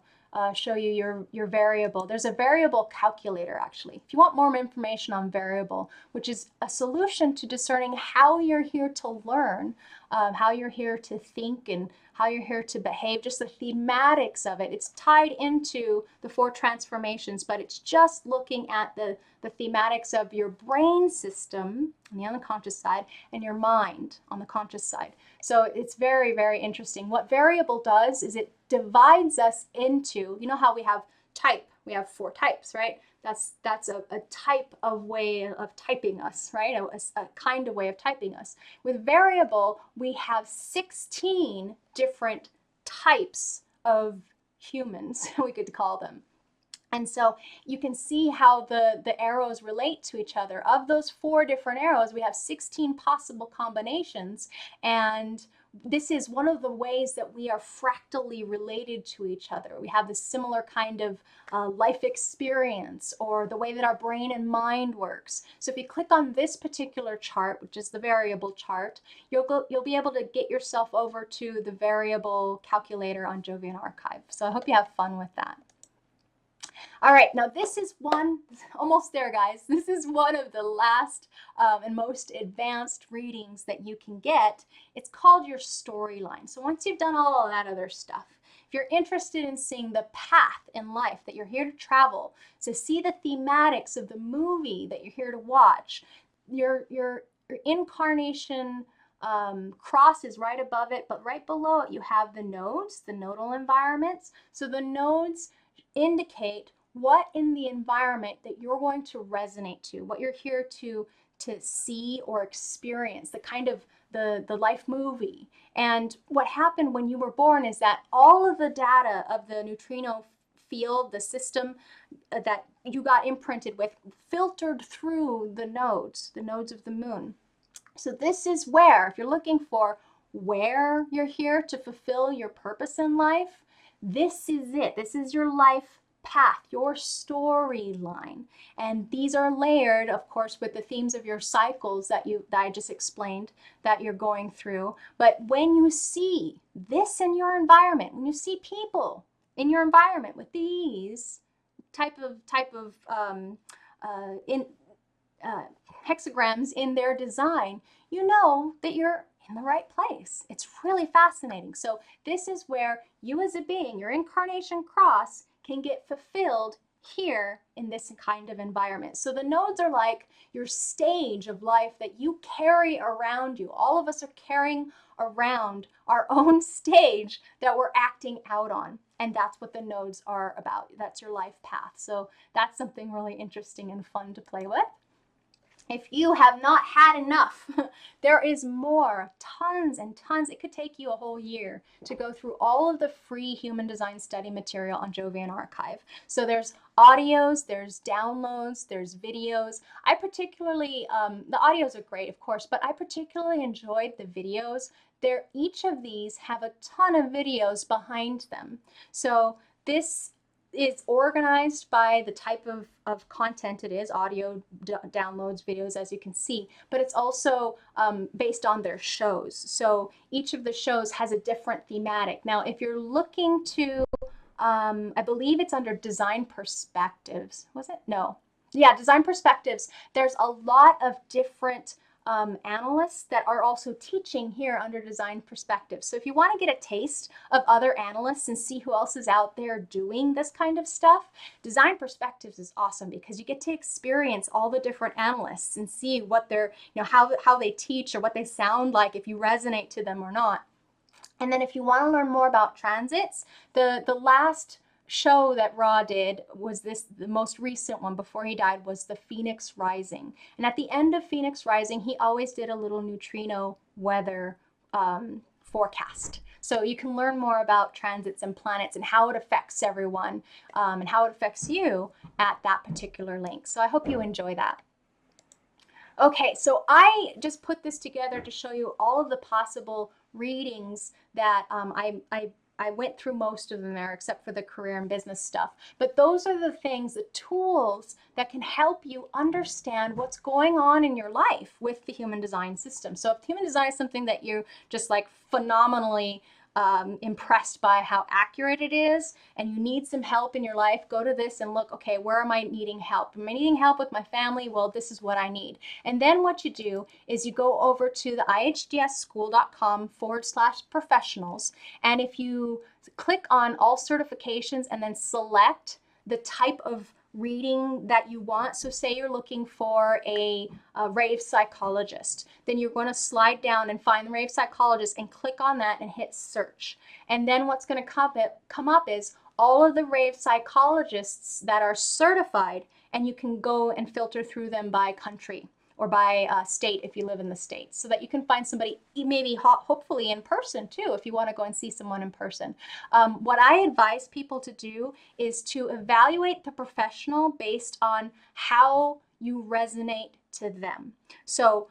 show you your variable. There's a variable calculator, actually. If you want more information on variable, which is a solution to discerning how you're here to learn, how you're here to think, and how you're here to behave, just the thematics of it. It's tied into the 4 transformations, but it's just looking at the thematics of your brain system on the unconscious side and your mind on the conscious side. So it's very, very interesting. What variable does is it divides us into, you know how we have type, we have 4 types, right? That's a type of way of typing us, right? A kind of way of typing us. With variable, we have 16 different types of humans, we could call them. And so you can see how the arrows relate to each other. Of those 4 different arrows, we have 16 possible combinations. And this is one of the ways that we are fractally related to each other. We have this similar kind of life experience, or the way that our brain and mind works. So if you click on this particular chart, which is the variable chart, you'll be able to get yourself over to the variable calculator on Jovian Archive. So I hope you have fun with that. All right, now this is one, almost there guys, this is one of the last and most advanced readings that you can get. It's called your storyline. So once you've done all of that other stuff, if you're interested in seeing the path in life that you're here to travel, to see the thematics of the movie that you're here to watch, your incarnation cross is right above it, but right below it you have the nodes, the nodal environments. So the nodes indicate what in the environment that you're going to resonate to, what you're here to see or experience, the kind of the life movie. And what happened when you were born is that all of the data of the neutrino field, the system that you got imprinted with, filtered through the nodes of the moon. So this is where, if you're looking for where you're here to fulfill your purpose in life, this is it. This is your life path, your storyline. And these are layered, of course, with the themes of your cycles that I just explained that you're going through. But when you see this in your environment, when you see people in your environment with these type of hexagrams in their design, you know that you're in the right place. It's really fascinating. So this is where you as a being, your incarnation cross, can get fulfilled here in this kind of environment. So the nodes are like your stage of life that you carry around you. All of us are carrying around our own stage that we're acting out on. And that's what the nodes are about. That's your life path. So that's something really interesting and fun to play with. If you have not had enough, there is more, tons and tons. It could take you a whole year to go through all of the free human design study material on Jovian Archive. So there's audios, there's downloads, there's videos. I particularly, the audios are great, of course, but I particularly enjoyed the videos. Each of these have a ton of videos behind them. So this is organized by the type of content it is, audio, downloads, videos, as you can see, but it's also based on their shows. So each of the shows has a different thematic. Now, if you're looking to, I believe it's under design perspectives, was it? No. Yeah, design perspectives. There's a lot of different analysts that are also teaching here under design perspectives. So if you want to get a taste of other analysts and see who else is out there doing this kind of stuff, design perspectives is awesome because you get to experience all the different analysts and see what they're, how they teach or what they sound like, if you resonate to them or not. And then if you want to learn more about transits, the last show that Ra did was the most recent one before he died was the Phoenix Rising. And at the end of Phoenix Rising, he always did a little neutrino weather forecast. So you can learn more about transits and planets and how it affects everyone and how it affects you at that particular link. So I hope you enjoy that. Okay, so I just put this together to show you all of the possible readings that I went through most of them there except for the career and business stuff. But those are the things, the tools that can help you understand what's going on in your life with the human design system. So if human design is something that you're just like phenomenally impressed by how accurate it is and you need some help in your life, go to this and look, okay, where am I needing help? Am I needing help with my family? Well, this is what I need. And then what you do is you go over to the ihdschool.com/professionals. And if you click on all certifications and then select the type of reading that you want. So say you're looking for a rave psychologist, then you're going to slide down and find the rave psychologist and click on that and hit search. And then what's going to come up is all of the rave psychologists that are certified, and you can go and filter through them by country or by state if you live in the States, so that you can find somebody maybe hopefully in person too if you want to go and see someone in person. What I advise people to do is to evaluate the professional based on how you resonate to them. So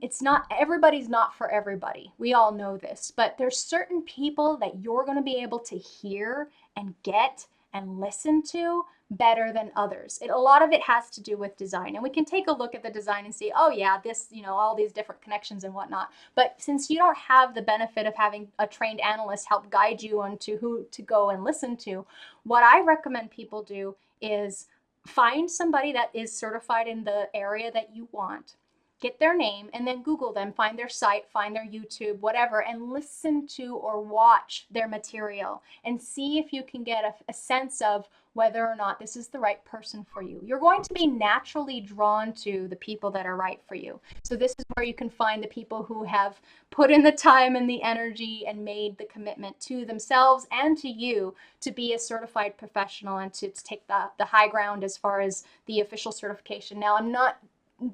it's not, everybody's not for everybody. We all know this, but there's certain people that you're going to be able to hear and get and listen to better than others. A lot of it has to do with design, and we can take a look at the design and see, oh yeah, this, all these different connections and whatnot. But since you don't have the benefit of having a trained analyst help guide you on to who to go and listen to, what I recommend people do is find somebody that is certified in the area that you want, get their name, and then Google them, find their site, find their YouTube, whatever, and listen to or watch their material and see if you can get a sense of whether or not this is the right person for you. You're going to be naturally drawn to the people that are right for you. So this is where you can find the people who have put in the time and the energy and made the commitment to themselves and to you to be a certified professional and to take the high ground as far as the official certification. Now, I'm not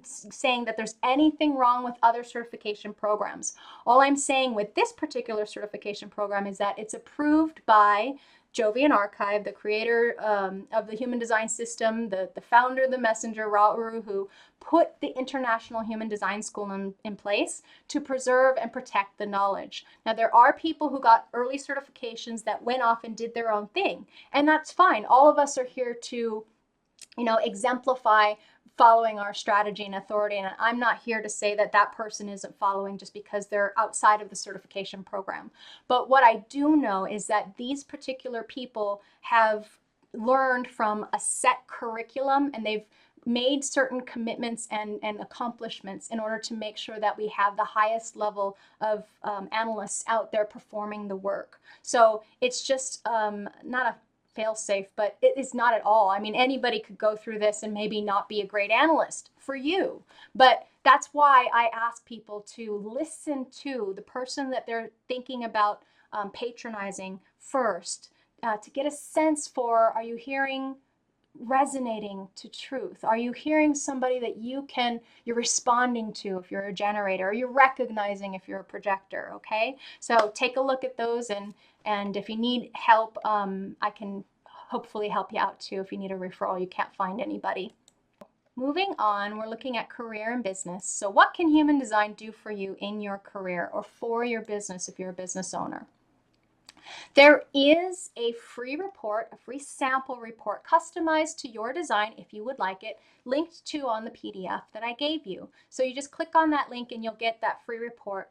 saying that there's anything wrong with other certification programs. All I'm saying with this particular certification program is that it's approved by Jovian Archive, the creator of the human design system, the founder, the messenger, Ra Uru, who put the International Human Design School in place to preserve and protect the knowledge. Now, there are people who got early certifications that went off and did their own thing, and that's fine. All of us are here to, exemplify following our strategy and authority, and I'm not here to say that that person isn't following just because they're outside of the certification program. But what I do know is that these particular people have learned from a set curriculum, and they've made certain commitments and accomplishments in order to make sure that we have the highest level of analysts out there performing the work. So it's just not a fail-safe, but it is not at all. I mean, anybody could go through this and maybe not be a great analyst for you. But that's why I ask people to listen to the person that they're thinking about patronizing first, to get a sense for, are you hearing resonating to truth? Are you hearing somebody that you're responding to if you're a generator, or you're recognizing if you're a projector? Okay, so take a look at those, and if you need help, I can hopefully help you out too. If you need a referral, you can't find anybody. Moving on, we're looking at career and business. So what can human design do for you in your career or for your business if you're a business owner? There is a free report, a free sample report customized to your design if you would like it, linked to on the PDF that I gave you. So you just click on that link and you'll get that free report.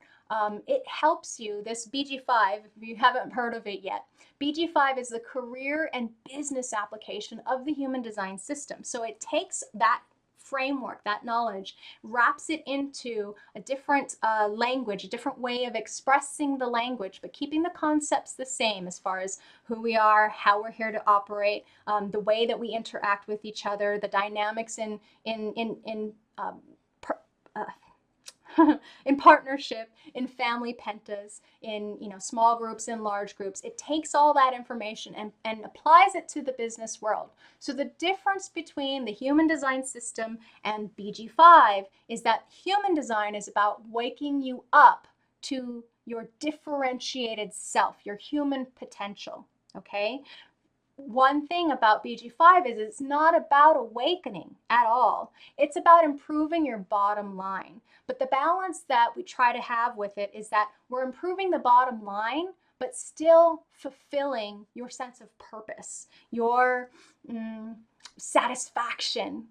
It helps you, this BG5, if you haven't heard of it yet, BG5 is the career and business application of the human design system. So it takes that framework, that knowledge, wraps it into a different language, a different way of expressing the language, but keeping the concepts the same as far as who we are, how we're here to operate, the way that we interact with each other, the dynamics in in partnership, in family pentas, in small groups, in large groups. It takes all that information and applies it to the business world. So the difference between the human design system and BG5 is that human design is about waking you up to your differentiated self, your human potential. Okay? One thing about BG5 is it's not about awakening at all. It's about improving your bottom line. But the balance that we try to have with it is that we're improving the bottom line, but still fulfilling your sense of purpose, your satisfaction,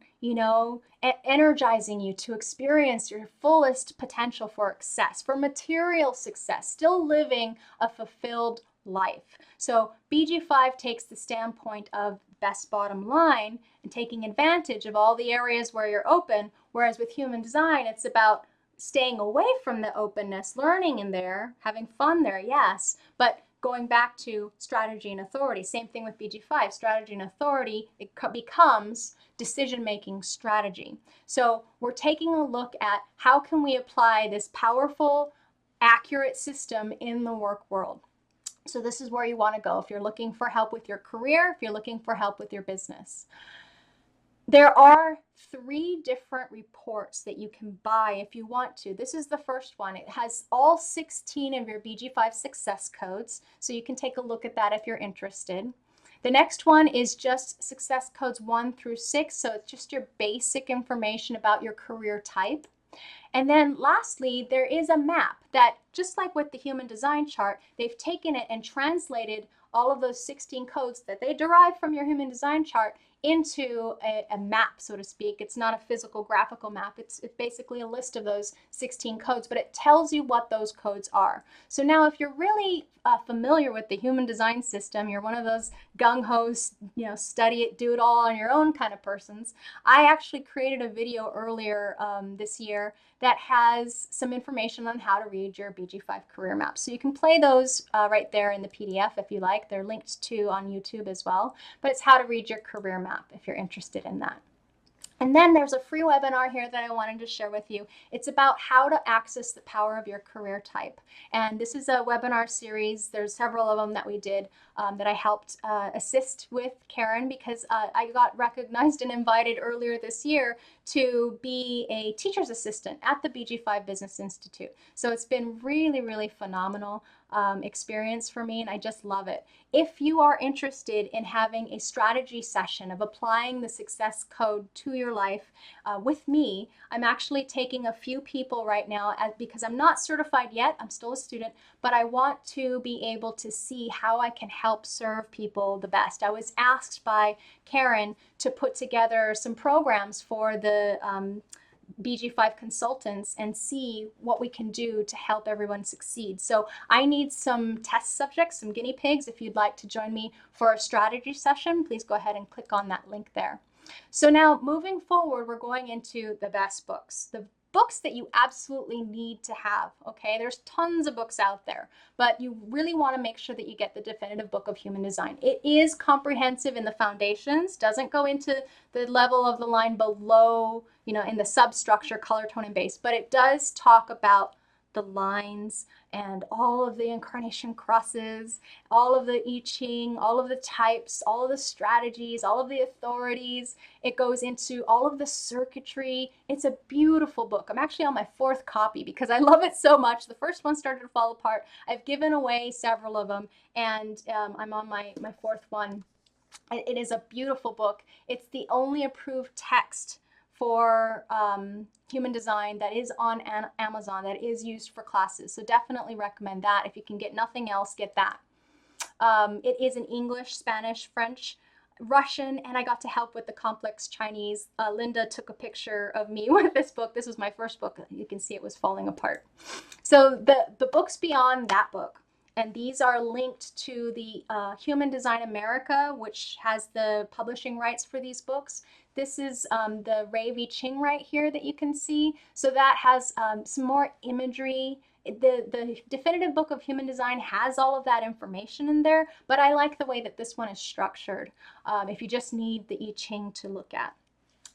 energizing you to experience your fullest potential for success, for material success, still living a fulfilled life. So BG5 takes the standpoint of best bottom line and taking advantage of all the areas where you're open, whereas with human design, it's about staying away from the openness, learning in there, having fun there, yes, but going back to strategy and authority. Same thing with BG5, strategy and authority, it becomes decision-making strategy. So we're taking a look at how can we apply this powerful, accurate system in the work world. So this is where you want to go if you're looking for help with your career, if you're looking for help with your business. There are 3 different reports that you can buy if you want to. This is the first one. It has all 16 of your BG5 success codes, so you can take a look at that if you're interested. The next one is just success codes 1 through 6, so it's just your basic information about your career type. And then lastly, there is a map that, just like with the human design chart, they've taken it and translated all of those 16 codes that they derive from your human design chart into a map, so to speak. It's not a physical graphical map. It's basically a list of those 16 codes, but it tells you what those codes are. So now if you're really familiar with the human design system, you're one of those gung-ho, study it, do it all on your own kind of persons. I actually created a video earlier this year that has some information on how to read your BG5 career map. So you can play those right there in the PDF if you like. They're linked to on YouTube as well. But it's how to read your career map if you're interested in that. And then there's a free webinar here that I wanted to share with you. It's about how to access the power of your career type. And this is a webinar series. There's several of them that we did that I helped assist with Karen, because I got recognized and invited earlier this year to be a teacher's assistant at the BG5 Business Institute. So it's been really, really phenomenal experience for me, and I just love it. If you are interested in having a strategy session of applying the success code to your life with me, I'm actually taking a few people right now because I'm not certified yet. I'm still a student, but I want to be able to see how I can help serve people the best. I was asked by Karen to put together some programs for the BG5 consultants and see what we can do to help everyone succeed. So I need some test subjects, some guinea pigs. If you'd like to join me for a strategy session, please go ahead and click on that link there. So now moving forward, we're going into the best books, the books that you absolutely need to have. Okay, there's tons of books out there, but you really want to make sure that you get the definitive book of human design. It is comprehensive in the foundations, doesn't go into the level of the line below, in the substructure, color, tone, and base, but it does talk about the lines and all of the incarnation crosses, all of the I Ching, all of the types, all of the strategies, all of the authorities. It goes into all of the circuitry. It's a beautiful book. I'm actually on my 4th copy because I love it so much. The first one started to fall apart. I've given away several of them, and I'm on my 4th one. It is a beautiful book. It's the only approved text for human design that is on Amazon, that is used for classes. So definitely recommend that. If you can get nothing else, get that. It is in English, Spanish, French, Russian, and I got to help with the complex Chinese. Linda took a picture of me with this book. This was my first book. You can see it was falling apart. So the books beyond that book, and these are linked to the Human Design America, which has the publishing rights for these books. This is the Rave I Ching right here that you can see. So that has some more imagery. The definitive book of human design has all of that information in there, but I like the way that this one is structured if you just need the I Ching to look at.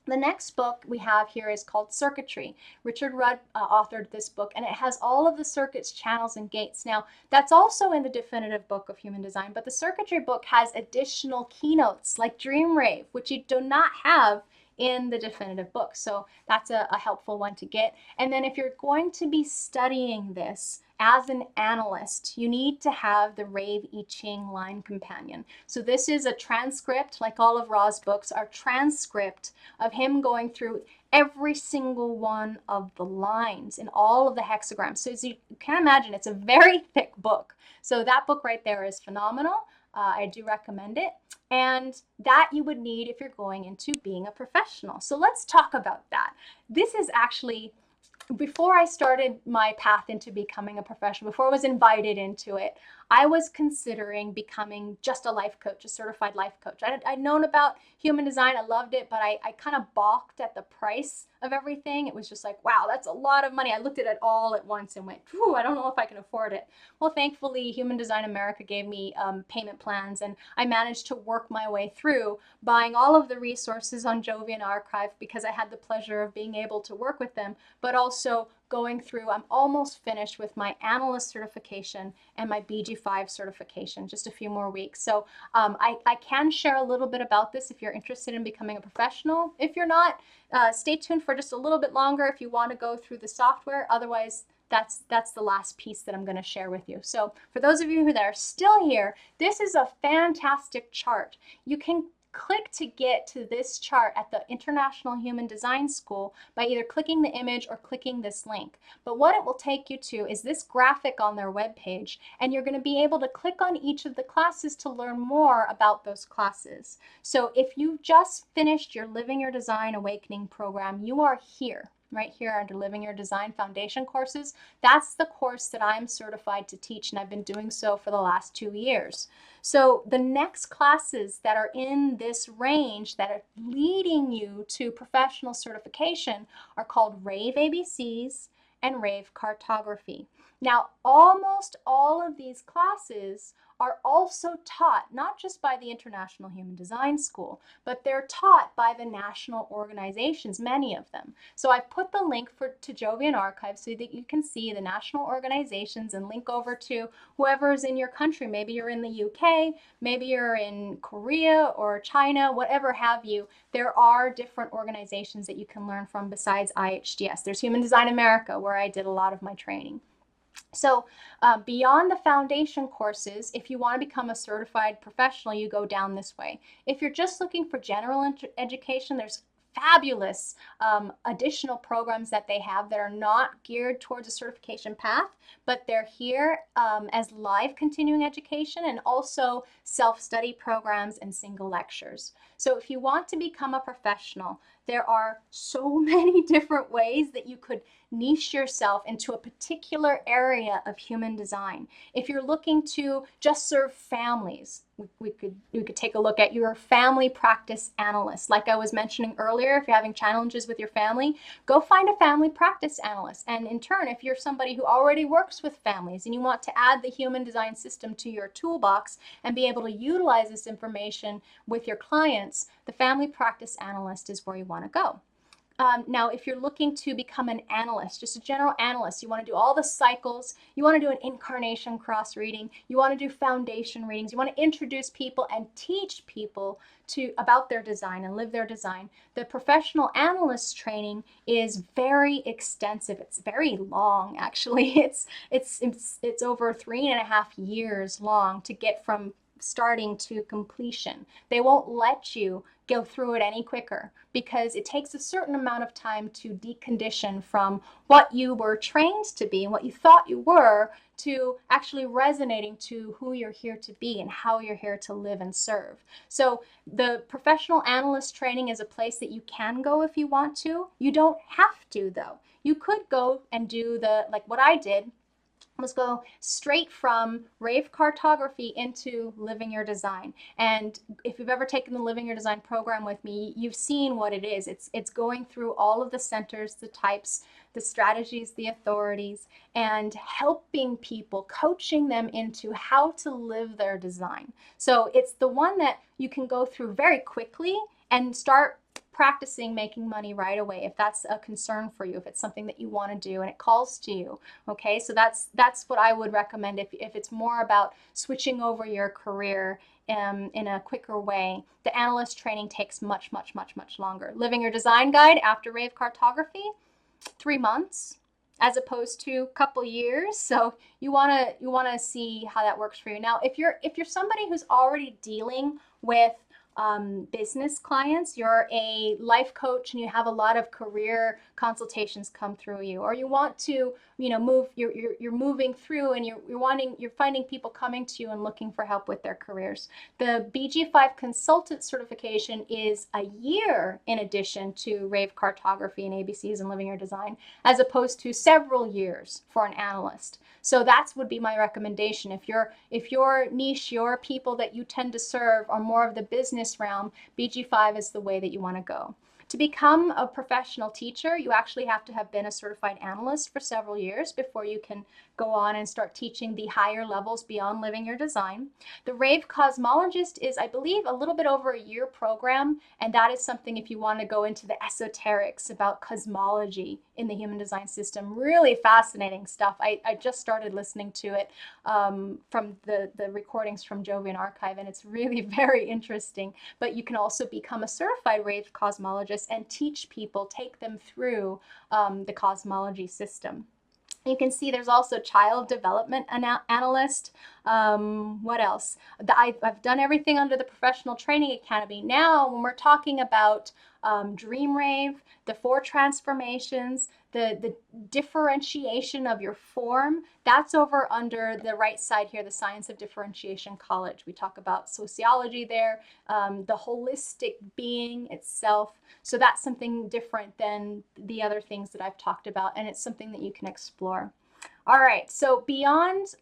The next book we have here is called Circuitry. Richard Rudd authored this book, and it has all of the circuits, channels, and gates. Now, that's also in the definitive book of human design, but the circuitry book has additional keynotes like Dream Rave, which you do not have in the definitive book. So that's a helpful one to get. And then if you're going to be studying this as an analyst, you need to have the Rave I Ching line companion. So this is a transcript, like all of Ra's books are transcript of him going through every single one of the lines in all of the hexagrams. So as you can imagine, it's a very thick book. So that book right there is phenomenal. I do recommend it. And that you would need if you're going into being a professional. So let's talk about that. This is actually, before I started my path into becoming a professional, before I was invited into it, I was considering becoming just a life coach, a certified life coach. I'd known about human design, I loved it, but I kind of balked at the price of everything. It was just like, wow, that's a lot of money. I looked at it all at once and went, I don't know if I can afford it. Well, thankfully, Human Design America gave me payment plans, and I managed to work my way through buying all of the resources on Jovian Archive because I had the pleasure of being able to work with them, but also going through, I'm almost finished with my analyst certification and my BG5 certification, just a few more weeks. So I can share a little bit about this if you're interested in becoming a professional. If you're not, stay tuned for just a little bit longer if you want to go through the software. Otherwise, that's the last piece that I'm going to share with you. So for those of you that are still here, this is a fantastic chart. You can click to get to this chart at the International Human Design School by either clicking the image or clicking this link. But what it will take you to is this graphic on their webpage, and you're going to be able to click on each of the classes to learn more about those classes. So if you just finished your Living Your Design Awakening program, you are here. Right here under Living Your Design Foundation courses. That's the course that I'm certified to teach, and I've been doing so for the last 2 years. So the next classes that are in this range that are leading you to professional certification are called Rave ABCs and Rave Cartography. Now, almost all of these classes are also taught not just by the International Human Design School, but they're taught by the national organizations, many of them. So I've put the link to Jovian Archive so that you can see the national organizations and link over to whoever is in your country. Maybe you're in the UK, maybe you're in Korea or China, whatever have you. There are different organizations that you can learn from besides IHDS. There's Human Design America, where I did a lot of my training. So beyond the foundation courses, if you want to become a certified professional, you go down this way. If you're just looking for general education, there's fabulous additional programs that they have that are not geared towards a certification path, but they're here as live continuing education and also self-study programs and single lectures. So if you want to become a professional, there are so many different ways that you could niche yourself into a particular area of human design. If you're looking to just serve families, we could take a look at your family practice analyst. Like I was mentioning earlier, if you're having challenges with your family, go find a family practice analyst. And in turn, if you're somebody who already works with families and you want to add the human design system to your toolbox and be able to utilize this information with your clients, the family practice analyst is where you want to go. Now, if you're looking to become an analyst, just a general analyst, you want to do all the cycles, you want to do an incarnation cross reading, you want to do foundation readings, you want to introduce people and teach people about their design and live their design. The professional analyst training is very extensive. It's very long, actually. It's over 3.5 years long to get from starting to completion. They won't let you go through it any quicker because it takes a certain amount of time to decondition from what you were trained to be and what you thought you were to actually resonating to who you're here to be and how you're here to live and serve. So the professional analyst training is a place that you can go if you want to. You don't have to, though. You could go and do like what I did, was go straight from rave cartography into living your design. And if you've ever taken the living your design program with me, you've seen what it is. It's going through all of the centers, the types, the strategies, the authorities, and helping people, coaching them into how to live their design. So it's the one that you can go through very quickly and start practicing making money right away if that's a concern for you, if it's something that you want to do and it calls to you. Okay, so that's what I would recommend if it's more about switching over your career in a quicker way. The analyst training takes much longer. Living your design guide after rave cartography, 3 months as opposed to a couple years. So you want to see how that works for you. Now, if you're somebody who's already dealing with business clients, you're a life coach and you have a lot of career consultations come through you, or you want to move, you're moving through and you're finding people coming to you and looking for help with their careers. The BG5 consultant certification is a year in addition to rave cartography and ABCs and living your design, as opposed to several years for an analyst. So that would be my recommendation. If your niche, your people that you tend to serve are more of the business realm, BG5 is the way that you want to go. To become a professional teacher, you actually have to have been a certified analyst for several years before you can go on and start teaching the higher levels beyond living your design. The Rave Cosmologist is, I believe, a little bit over a year program, and that is something if you want to go into the esoterics about cosmology in the human design system. Really fascinating stuff. I just started listening to it from the recordings from Jovian Archive, and it's really very interesting. But you can also become a certified Rave Cosmologist and teach people, take them through the cosmology system. You can see there's also child development analyst. What else? I've done everything under the Professional Training Academy. Now, when we're talking about Dream Rave, the 4 transformations, the differentiation of your form, that's over under the right side here, the Science of Differentiation College. We talk about sociology there, the holistic being itself. So that's something different than the other things that I've talked about, and it's something that you can explore. All right, so beyond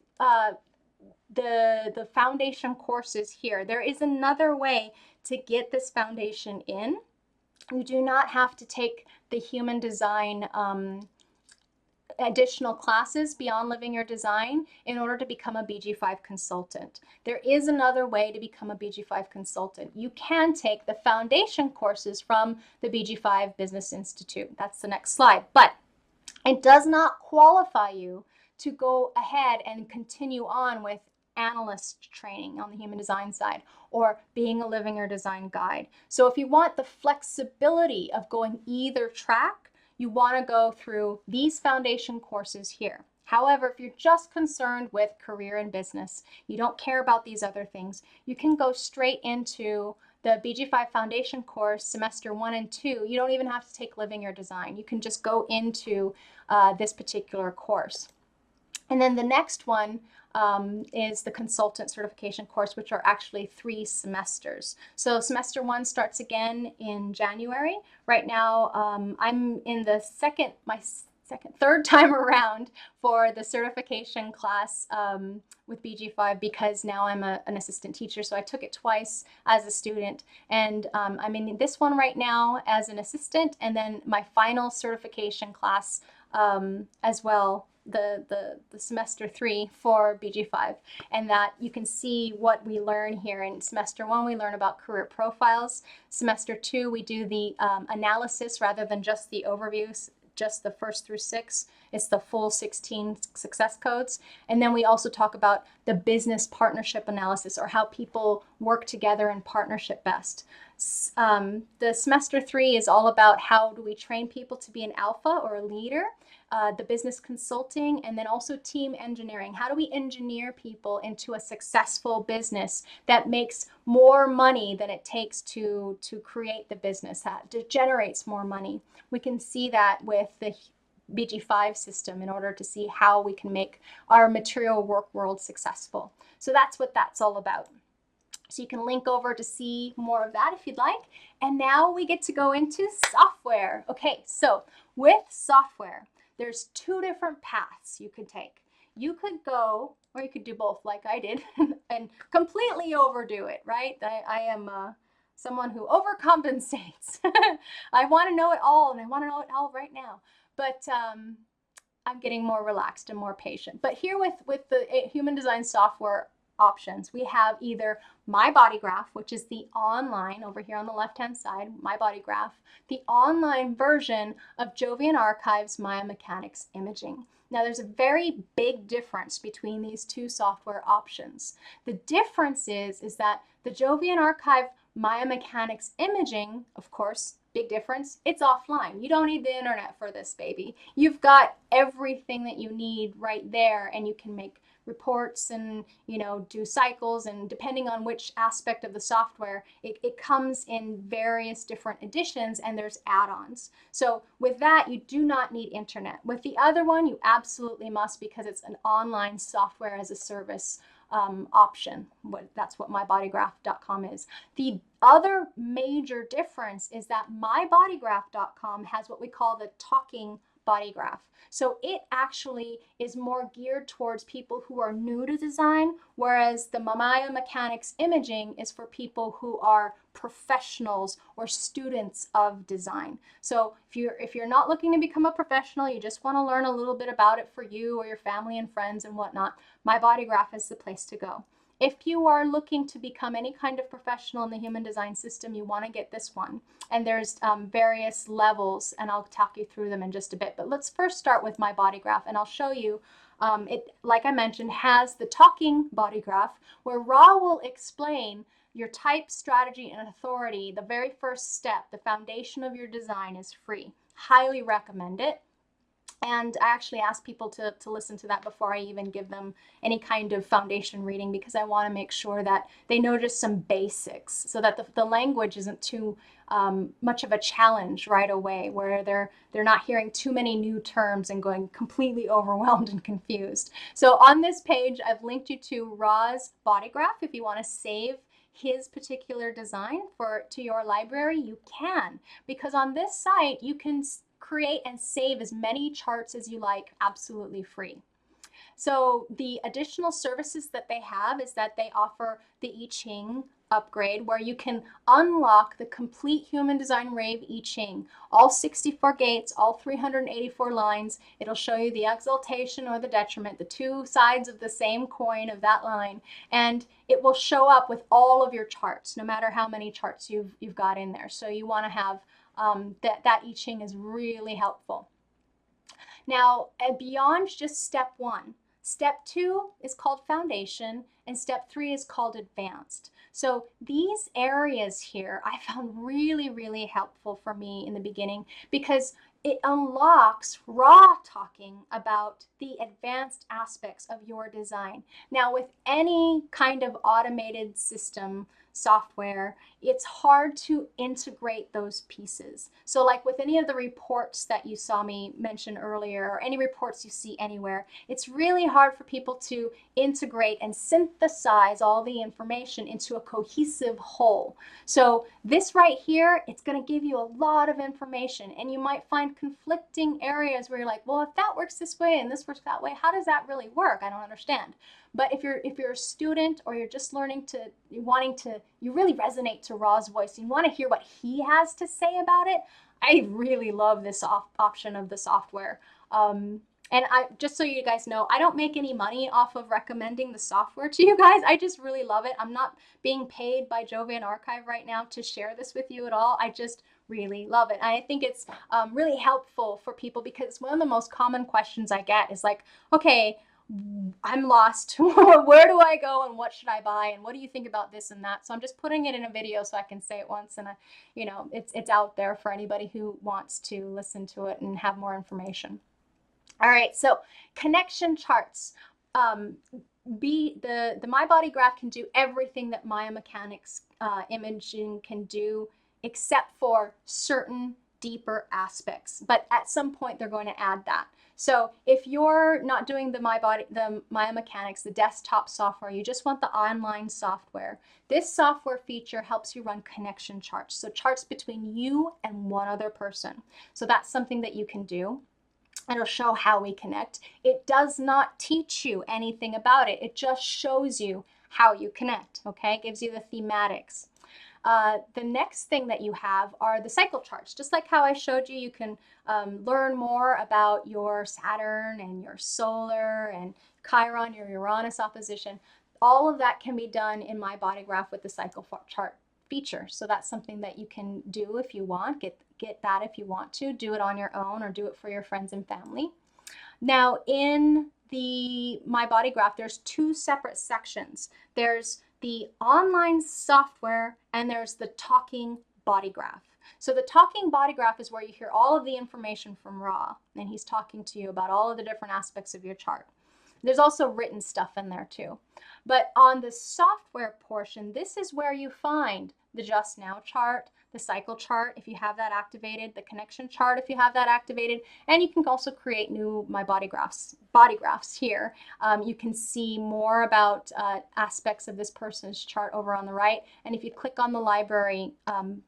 the foundation courses here, there is another way to get this foundation in. You do not have to take the human design additional classes beyond living your design in order to become a BG5 consultant. There is another way to become a BG5 consultant. You can take the foundation courses from the BG5 Business Institute. That's the next slide. But it does not qualify you to go ahead and continue on with analyst training on the human design side or being a living your design guide. So if you want the flexibility of going either track, you want to go through these foundation courses here. However, if you're just concerned with career and business, you don't care about these other things, you can go straight into the BG5 Foundation course, semester 1 and 2. You don't even have to take Living Your Design. You can just go into this particular course. And then the next one is the consultant certification course, which are actually 3 semesters. So semester 1 starts again in January. Right now, I'm in the third time around for the certification class with BG5 because now I'm an assistant teacher. So I took it twice as a student, and I'm in this one right now as an assistant, and then my final certification class as well the semester 3 for BG5, and that you can see what we learn here. In semester 1, we learn about career profiles. Semester 2, we do the analysis rather than just the overviews, just the first through 6. It's the full 16 success codes. And then we also talk about the business partnership analysis, or how people work together in partnership best. The semester 3 is all about how do we train people to be an alpha or a leader, the business consulting, and then also team engineering. How do we engineer people into a successful business that makes more money than it takes to create the business, that generates more money? We can see that with the BG5 system in order to see how we can make our material work world successful. So that's what that's all about. So you can link over to see more of that if you'd like. And now we get to go into software. Okay, so with software, there's 2 different paths you could take. You could go, or you could do both like I did, and completely overdo it, right? I am someone who overcompensates. I want to know it all, and I want to know it all right now. But I'm getting more relaxed and more patient. But here with the human design software options, we have either My Body Graph, which is the online, over here on the left-hand side, My Body Graph, the online version of Jovian Archive's Maya Mechanics Imaging. Now, there's a very big difference between these 2 software options. The difference is that the Jovian Archive Maya Mechanics Imaging, of course, big difference, it's offline. You don't need the internet for this, baby. You've got everything that you need right there, and you can make reports and, you know, do cycles, and depending on which aspect of the software, it comes in various different editions, and there's add-ons. So with that, you do not need internet. With the other one, you absolutely must, because it's an online software as a service option. That's what mybodygraph.com is. The other major difference is that mybodygraph.com has what we call the talking body graph. So it actually is more geared towards people who are new to design, whereas the Maya Mechanics Imaging is for people who are professionals or students of design. So if you're not looking to become a professional, you just want to learn a little bit about it for you or your family and friends and whatnot, My Body Graph is the place to go. If you are looking to become any kind of professional in the human design system, you want to get this one. And there's various levels, and I'll talk you through them in just a bit. But let's first start with My Body Graph, and I'll show you. It, like I mentioned, has the talking body graph, where Ra will explain your type, strategy, and authority. The very first step, the foundation of your design, is free. Highly recommend it. And I actually ask people to listen to that before I even give them any kind of foundation reading, because I want to make sure that they know just some basics, so that the language isn't too much of a challenge right away, where they're not hearing too many new terms and going completely overwhelmed and confused. So on this page, I've linked you to Ra's body graph. If you want to save his particular design to your library, you can, because on this site you can create and save as many charts as you like, absolutely free. So the additional services that they have is that they offer the I Ching upgrade, where you can unlock the complete human design rave I Ching, all 64 gates, all 384 lines. It'll show you the exaltation or the detriment, the 2 sides of the same coin of that line, and it will show up with all of your charts, no matter how many charts you've got in there. So you want to have that I Ching is really helpful. Now, beyond just step 1, step 2 is called foundation, and step 3 is called advanced. So these areas here I found really, really helpful for me in the beginning, because it unlocks Ra talking about the advanced aspects of your design. Now, with any kind of automated system software, it's hard to integrate those pieces. So like with any of the reports that you saw me mention earlier, or any reports you see anywhere, it's really hard for people to integrate and synthesize all the information into a cohesive whole. So this right here, it's going to give you a lot of information, and you might find conflicting areas where you're like, well, if that works this way and this works that way, how does that really work? I don't understand. But if you're a student, or you're just learning you really resonate to Ra's voice, and you want to hear what he has to say about it, I really love this option of the software. And just so you guys know, I don't make any money off of recommending the software to you guys. I just really love it. I'm not being paid by Jovian Archive right now to share this with you at all. I just really love it. And I think it's really helpful for people, because one of the most common questions I get is like, okay, I'm lost. Where do I go and what should I buy and what do you think about this and that? So I'm just putting it in a video so I can say it once, and it's out there for anybody who wants to listen to it and have more information. All right, so connection charts. The My Body Graph can do everything that Maya Mechanics imaging can do, except for certain deeper aspects. But at some point, they're going to add that. So if you're not doing the Maya Mechanics, the desktop software, you just want the online software, this software feature helps you run connection charts. So charts between you and one other person. So that's something that you can do. It'll show how we connect. It does not teach you anything about it. It just shows you how you connect, okay? It gives you the thematics. The next thing that you have are the cycle charts. Just like how I showed you, you can learn more about your Saturn and your solar and Chiron, your Uranus opposition. All of that can be done in My Body Graph with the cycle chart feature. So that's something that you can do if you want. Get that if you want to. Do it on your own or do it for your friends and family. Now in the My Body Graph, there's two separate sections. There's the online software and there's the talking body graph. So the talking body graph is where you hear all of the information from Ra, and he's talking to you about all of the different aspects of your chart. There's also written stuff in there too. But on the software portion, this is where you find the Just Now chart, the cycle chart if you have that activated, the connection chart if you have that activated, and you can also create new My Body Graphs here. You can see more about aspects of this person's chart over on the right, and if you click on the library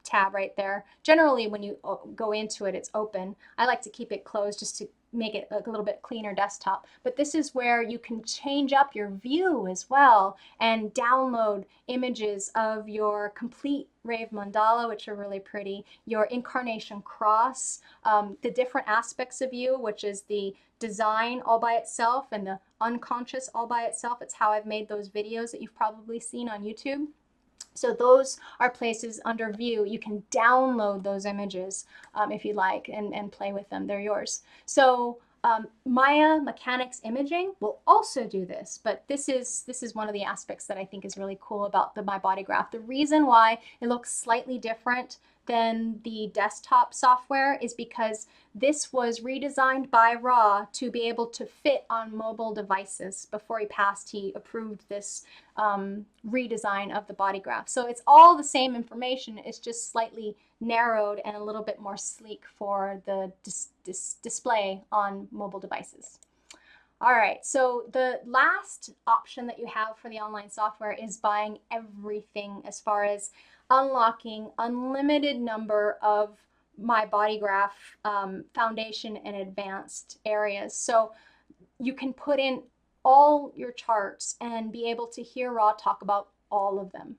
tab right there, generally when you go into it, it's open. I like to keep it closed just to make it a little bit cleaner desktop. But this is where you can change up your view as well and download images of your complete Rave Mandala, which are really pretty, your incarnation cross, the different aspects of you, which is the design all by itself and the unconscious all by itself. It's how I've made those videos that you've probably seen on YouTube. So those are places under view. You can download those images if you like and play with them. They're yours. So Maya Mechanics Imaging will also do this, but this is one of the aspects that I think is really cool about the My Body Graph. The reason why it looks slightly different than the desktop software is because this was redesigned by Ra to be able to fit on mobile devices. Before he passed, he approved this redesign of the body graph. So it's all the same information, it's just slightly narrowed and a little bit more sleek for the display on mobile devices. All right, so the last option that you have for the online software is buying everything as far as unlocking unlimited number of My Body Graph foundation and advanced areas. So you can put in all your charts and be able to hear Ra talk about all of them.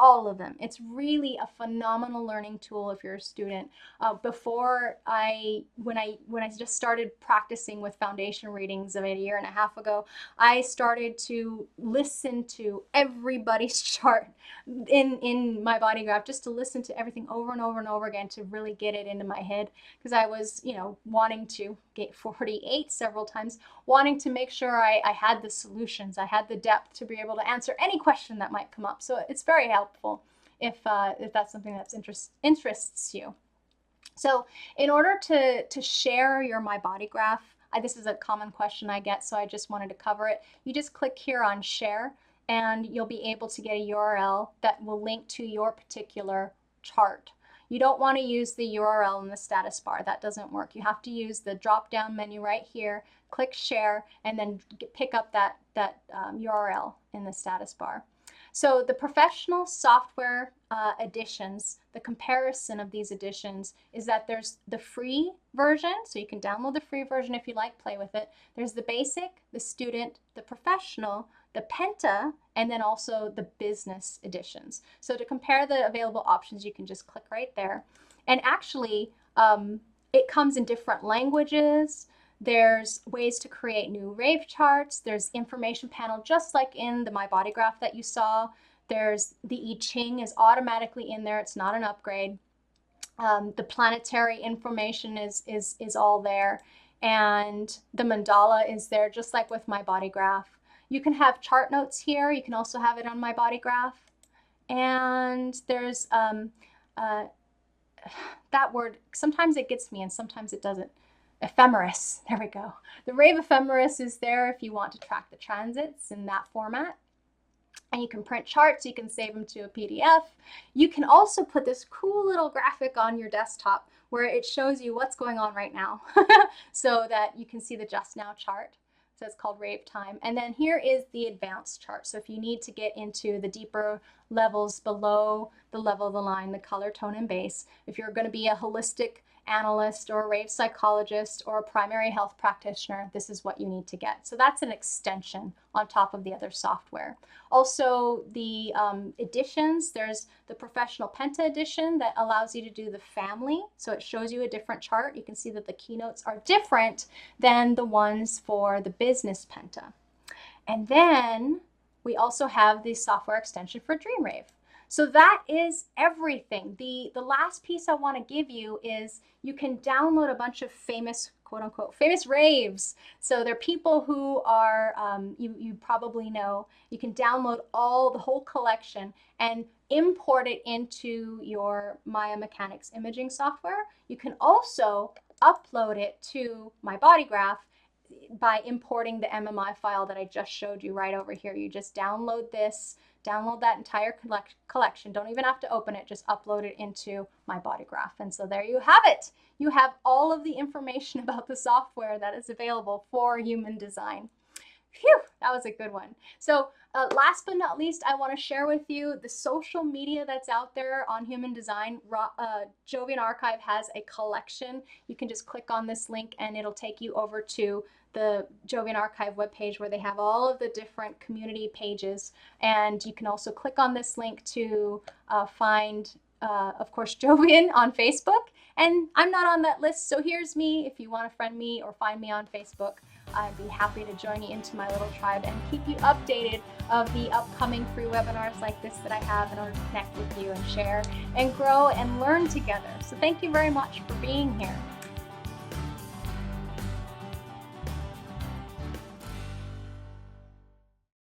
All of them. It's really a phenomenal learning tool if you're a student. When I just started practicing with foundation readings about a year and a half ago, I started to listen to everybody's chart in My Body Graph, just to listen to everything over and over and over again to really get it into my head, because I was, wanting to get 48 several times, wanting to make sure I had the solutions, I had the depth to be able to answer any question that might come up. So it's very helpful if that's something that interests you. So in order to share your My Body Graph, this is a common question I get, so I just wanted to cover it. You just click here on share and you'll be able to get a URL that will link to your particular chart. You don't want to use the URL in the status bar. That doesn't work. You have to use the drop-down menu right here, click share, and then pick up that URL in the status bar. So the professional software editions, the comparison of these editions is that there's the free version, so you can download the free version if you like, play with it. There's the basic, the student, the professional, the Penta, and then also the business editions. So to compare the available options, you can just click right there. And actually, it comes in different languages. There's ways to create new rave charts. There's information panel, just like in the My Body Graph that you saw. There's the I Ching is automatically in there. It's not an upgrade. The planetary information is all there. And the mandala is there, just like with My Body Graph. You can have chart notes here. You can also have it on My Body Graph. And there's that word, sometimes it gets me and sometimes it doesn't. Ephemeris, there we go. The rave ephemeris is there if you want to track the transits in that format. And you can print charts, you can save them to a PDF. You can also put this cool little graphic on your desktop where it shows you what's going on right now so that you can see the just now chart. So it's called Rave Time. And then here is the advanced chart. So if you need to get into the deeper levels below the level of the line, the color, tone, and base, if you're going to be a holistic analyst or a rave psychologist or a primary health practitioner, this is what you need to get. So that's an extension on top of the other software. Also, the editions, there's the professional Penta edition that allows you to do the family. So it shows you a different chart. You can see that the keynotes are different than the ones for the business Penta. And then we also have the software extension for DreamRave. So that is everything. The last piece I want to give you is you can download a bunch of famous, quote unquote, famous raves. So they're people who are, you probably know, you can download the whole collection and import it into your Maya Mechanics imaging software. You can also upload it to My Body Graph by importing the MMI file that I just showed you right over here. You just download this, download that entire collection. Don't even have to open it, just upload it into My Body Graph. And so there you have it. You have all of the information about the software that is available for human design. Phew, that was a good one. So last but not least, I want to share with you the social media that's out there on human design. Jovian Archive has a collection. You can just click on this link and it'll take you over to the Jovian Archive webpage where they have all of the different community pages. And you can also click on this link to find, of course, Jovian on Facebook. And I'm not on that list, so here's me. If you want to friend me or find me on Facebook, I'd be happy to join you into my little tribe and keep you updated of the upcoming free webinars like this that I have in order to connect with you and share and grow and learn together. So thank you very much for being here.